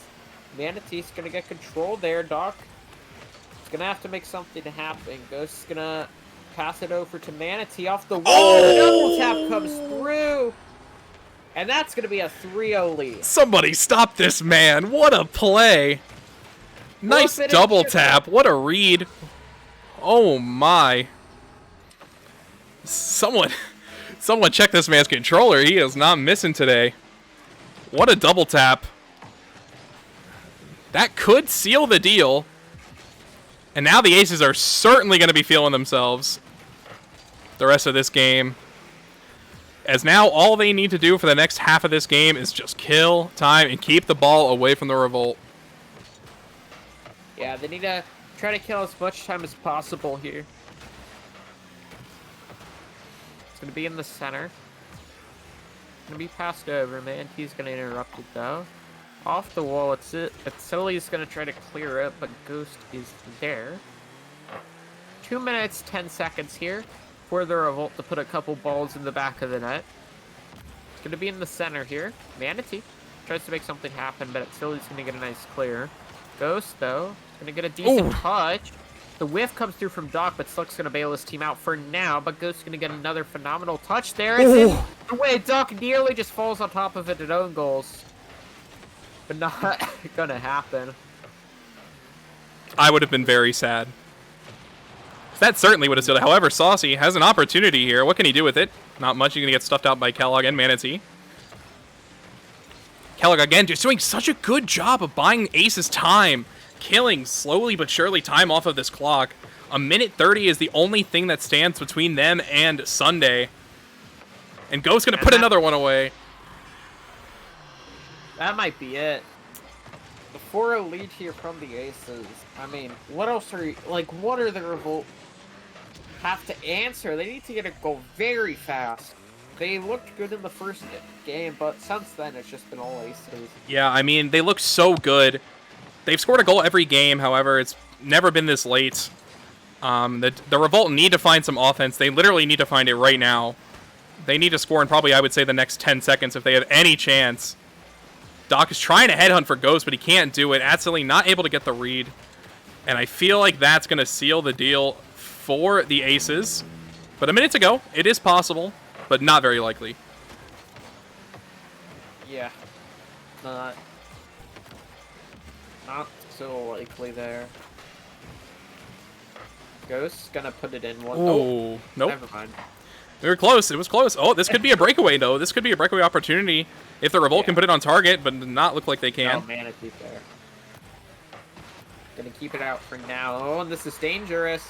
Manatee's going to get control there, Doc. He's going to have to make something happen. Ghost's going to pass it over to Manatee off the wall. Oh! The double tap comes through. And that's going to be a 3-0 lead. Somebody stop this man. What a play. Nice double tap. What a read. Oh, my. Someone check this man's controller. He is not missing today. What a double tap. That could seal the deal. And now the Aces are certainly going to be feeling themselves the rest of this game. As now all they need to do for the next half of this game is just kill time and keep the ball away from the Revolt. Yeah, they need to try to kill as much time as possible here. It's going to be in the center. Going to be passed over. Mantee's going to interrupt it, though. Off the wall, it's Silly's going to try to clear it, but Ghost is there. 2 minutes, 10 seconds here for the Revolt to put a couple balls in the back of the net. It's going to be in the center here. Manatee tries to make something happen, but Silly's going to get a nice clear. Ghost, though, is going to get a decent touch. The whiff comes through from Doc, but Slick's going to bail his team out for now, but Ghost's going to get another phenomenal touch there. It's in the way. Doc nearly just falls on top of it at own goals. But not gonna happen. I would have been very sad. That certainly would have sealed it. However, Saucy has an opportunity here. What can he do with it? Not much. He's going to get stuffed out by Kellogg and Manatee. Kellogg, again, just doing such a good job of buying Ace's time. Killing slowly but surely time off of this clock. A minute 30 is the only thing that stands between them and Sunday. And Ghost's going to put another one away. That might be it. The 4-0 lead here from the Aces. I mean, what else what are the Revolt have to answer? They need to get a goal very fast. They looked good in the first game, but since then it's just been all Aces. Yeah, I mean, they look so good. They've scored a goal every game, however, it's never been this late. The Revolt need to find some offense. They literally need to find it right now. They need to score in probably, I would say, the next 10 seconds if they have any chance. Doc is trying to headhunt for Ghost, but he can't do it. Absolutely not able to get the read. And I feel like that's going to seal the deal for the Aces. But a minute to go. It is possible, but not very likely. Yeah. Not so likely there. Ghost's going to put it in one. Oh, nope. Never mind. We were close. It was close. Oh, this could be a breakaway, though. This could be a breakaway opportunity if the Revolt can put it on target, but not look like they can. Oh, Manatee there. Gonna keep it out for now. Oh, and this is dangerous.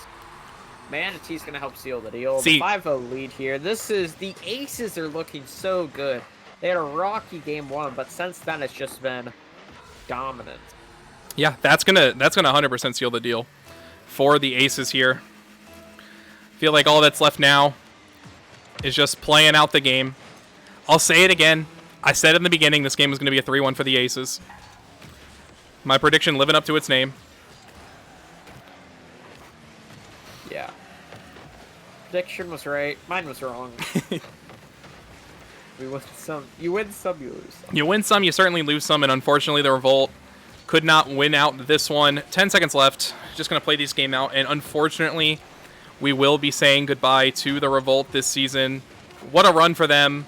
Manatee's gonna help seal the deal. See- The 5-0 lead here. This is the Aces are looking so good. They had a rocky game 1, but since then it's just been dominant. Yeah, that's gonna 100% seal the deal for the Aces here. Feel like all that's left now is just playing out the game. I'll say it again. I said in the beginning this game was going to be a 3-1 for the Aces. My prediction living up to its name. Yeah. Prediction was right. Mine was wrong. We win some. You win some, you lose some. You win some, you certainly lose some, and unfortunately the Revolt could not win out this one. 10 seconds left. Just going to play this game out, and unfortunately we will be saying goodbye to the Revolt this season. What a run for them.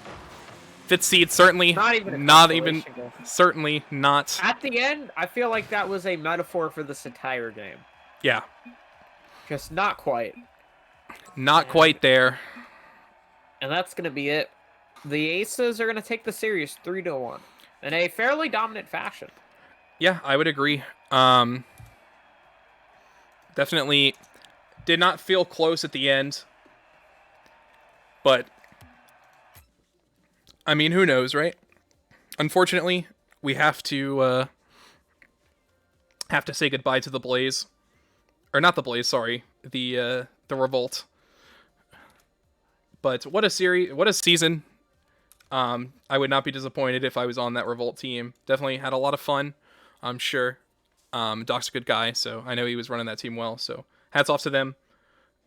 5th seed, certainly Not even a not even, consolation goal. certainly not. At the end, I feel like that was a metaphor for this entire game. Yeah, Just not quite. not quite there. And that's going to be it. The Aces are going to take the series 3-1 in a fairly dominant fashion. Yeah, I would agree. Definitely did not feel close at the end. But, I mean, who knows, right? Unfortunately, we have to say goodbye to the Blaze. Or not the Blaze, sorry. The Revolt. But what a series, what a season. I would not be disappointed if I was on that Revolt team. Definitely had a lot of fun, I'm sure. Doc's a good guy, so I know he was running that team well. So hats off to them.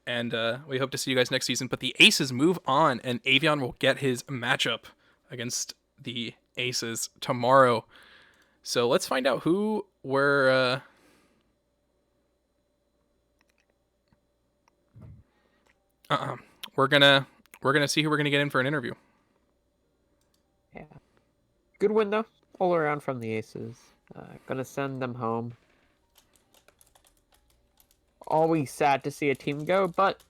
And we hope to see you guys next season. But the Aces move on, and Avion will get his matchup against the Aces tomorrow. So let's find out who we're... We're gonna see who we're gonna get in for an interview. Yeah. Good win, though. All around from the Aces. Gonna send them home. Always sad to see a team go, but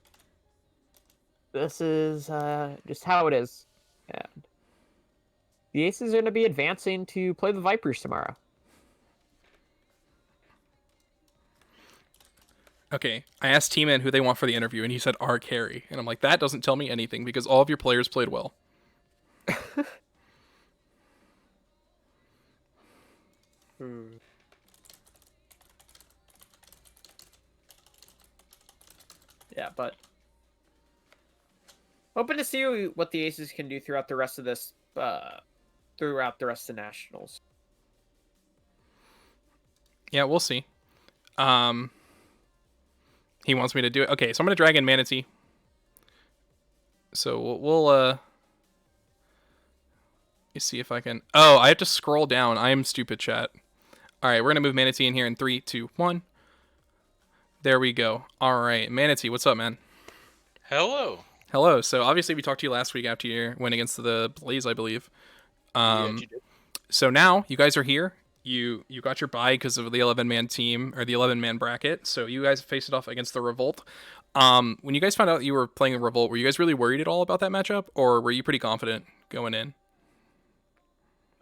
this is just how it is. And the Aces are going to be advancing to play the Vipers tomorrow. Okay, I asked T-Man who they want for the interview, and he said R. Carey. And I'm like, that doesn't tell me anything, because all of your players played well. Yeah, but hoping to see what the Aces can do throughout the rest of this, throughout the rest of the Nationals. Yeah, we'll see. He wants me to do it. Okay, so I'm gonna drag in Manatee. So we'll let me see if I can. Oh, I have to scroll down. I am stupid, chat. All right, we're gonna move Manatee in here in 3, 2, 1. There we go. All right, Manatee, what's up, man? Hello. Hello. So obviously we talked to you last week after your win against the Blaze, I believe. Yeah, you did. So now you guys are here. You got your bye because of the 11-man team or the 11-man bracket. So you guys faced it off against the Revolt. When you guys found out you were playing the Revolt, were you guys really worried at all about that matchup, or were you pretty confident going in?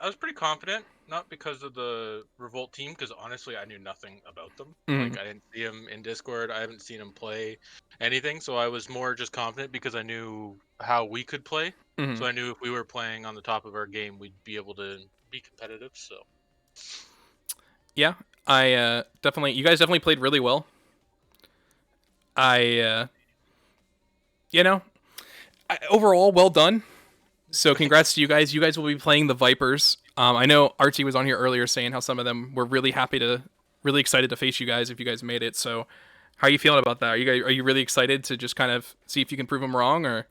I was pretty confident, not because of the Revolt team, because honestly, I knew nothing about them. Mhm. Like, I didn't see them in Discord. I haven't seen them play anything, so I was more just confident because I knew how we could play. Mhm. So I knew if we were playing on the top of our game, we'd be able to be competitive. So Yeah, I definitely. You guys definitely played really well. Overall, well done. So congrats to you guys. You guys will be playing the Vipers. I know Archie was on here earlier saying how some of them were really really excited to face you guys if you guys made it. So how are you feeling about that? Are you really excited to just kind of see if you can prove them wrong, or?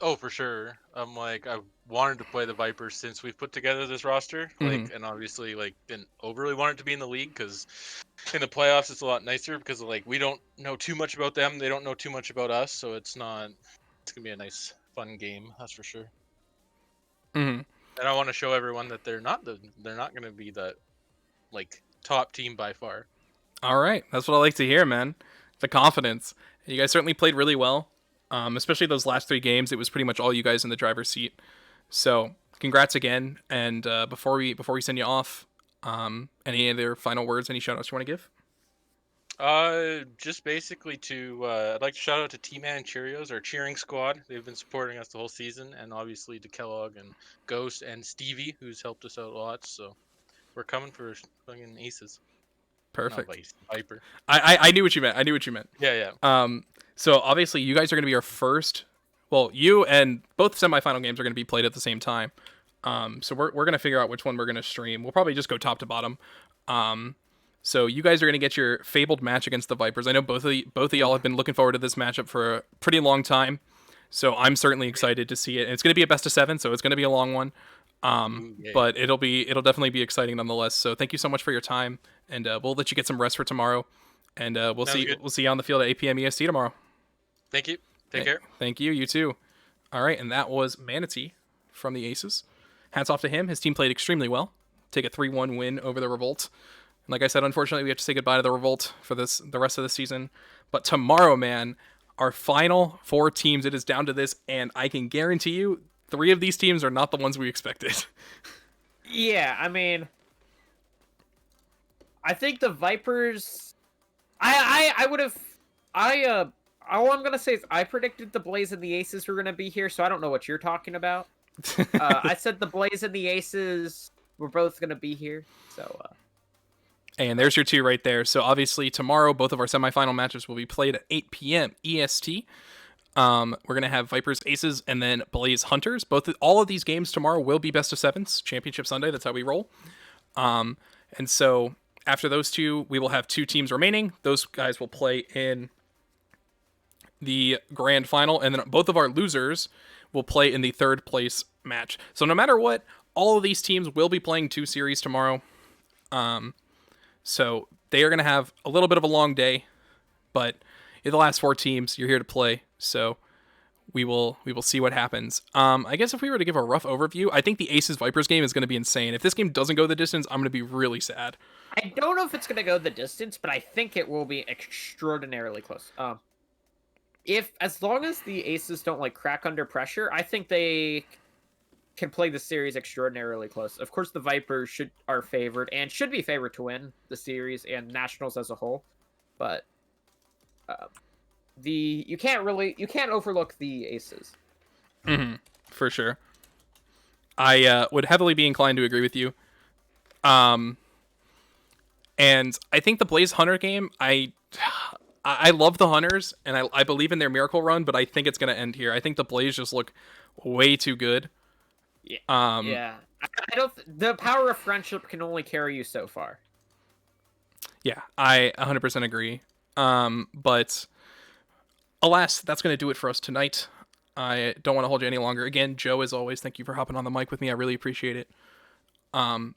oh, for sure. I wanted to play the Vipers since we've put together this roster. And obviously, didn't overly want it to be in the league because in the playoffs it's a lot nicer because we don't know too much about them. They don't know too much about us, so it's gonna be a nice, fun game. That's for sure. Mm-hmm. And I want to show everyone that they're not gonna be that top team by far. All right, that's what I like to hear, man. The confidence. You guys certainly played really well. Especially those last 3 games, it was pretty much all you guys in the driver's seat. So congrats again. And before we send you off, any other final words, any shout outs you want to give? Just basically I'd like to shout out to T-Man Cheerios, our cheering squad. They've been supporting us the whole season, and obviously to Kellogg and Ghost and Stevie, who's helped us out a lot. So we're coming for fucking aces. Perfect. Not ace, Viper. I knew what you meant. Yeah, yeah. So obviously you guys are going to be our first. Well, you and both semifinal games are going to be played at the same time. So we're going to figure out which one we're going to stream. We'll probably just go top to bottom. So you guys are going to get your fabled match against the Vipers. I know both of y'all have been looking forward to this matchup for a pretty long time. So I'm certainly excited to see it. And it's going to be a best of 7, so it's going to be a long one. Yeah. But it'll definitely be exciting nonetheless. So thank you so much for your time, and we'll let you get some rest for tomorrow. And we'll Sounds good. see you on the field at 8 p.m. EST tomorrow. Thank you. Take care. Thank you. You too. All right, and that was Manatee from the Aces. Hats off to him. His team played extremely well. Take a 3-1 win over the Revolt. And like I said, unfortunately, we have to say goodbye to the Revolt for the rest of the season. But tomorrow, man, our final 4 teams, it is down to this, and I can guarantee you 3 of these teams are not the ones we expected. Yeah, I mean, I think the Vipers. I would have. All I'm gonna say is I predicted the Blaze and the Aces were gonna be here, so I don't know what you're talking about. I said the Blaze and the Aces were both gonna be here, so. And there's your 2 right there. So obviously tomorrow, both of our semifinal matches will be played at 8 p.m. EST. We're gonna have Vipers, Aces, and then Blaze Hunters. All of these games tomorrow will be best of 7s, Championship Sunday. That's how we roll. And so after those 2, we will have 2 teams remaining. Those guys will play in the grand final, and then both of our losers will play in the 3rd place match. So no matter what, all of these teams will be playing 2 series tomorrow. So they are going to have a little bit of a long day, but in the last 4 teams, you're here to play. So we will see what happens. I guess if we were to give a rough overview, I think the Aces Vipers game is going to be insane. If this game doesn't go the distance, I'm going to be really sad. I don't know if it's gonna go the distance, but I think it will be extraordinarily close. As long as the Aces don't like crack under pressure, I think they can play the series extraordinarily close. Of course, the Vipers are favored and should be favored to win the series and nationals as a whole, but you can't overlook the Aces. Mm-hmm, for sure. I would heavily be inclined to agree with you. And I think the Blaze Hunter game, I love the Hunters, and I believe in their miracle run, but I think it's going to end here. I think the Blaze just look way too good. Yeah. Yeah. I don't. The power of friendship can only carry you so far. Yeah, I 100% agree. But alas, that's going to do it for us tonight. I don't want to hold you any longer. Again, Joe, as always, thank you for hopping on the mic with me. I really appreciate it.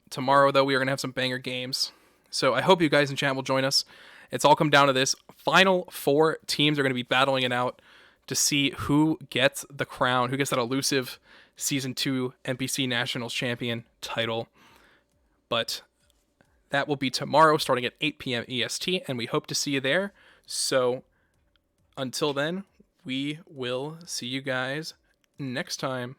Tomorrow, though, we are going to have some banger games. So I hope you guys in chat will join us. It's all come down to this. Final 4 teams are going to be battling it out to see who gets the crown, who gets that elusive Season 2 MPC Nationals Champion title. But that will be tomorrow starting at 8 p.m. EST, and we hope to see you there. So until then, we will see you guys next time.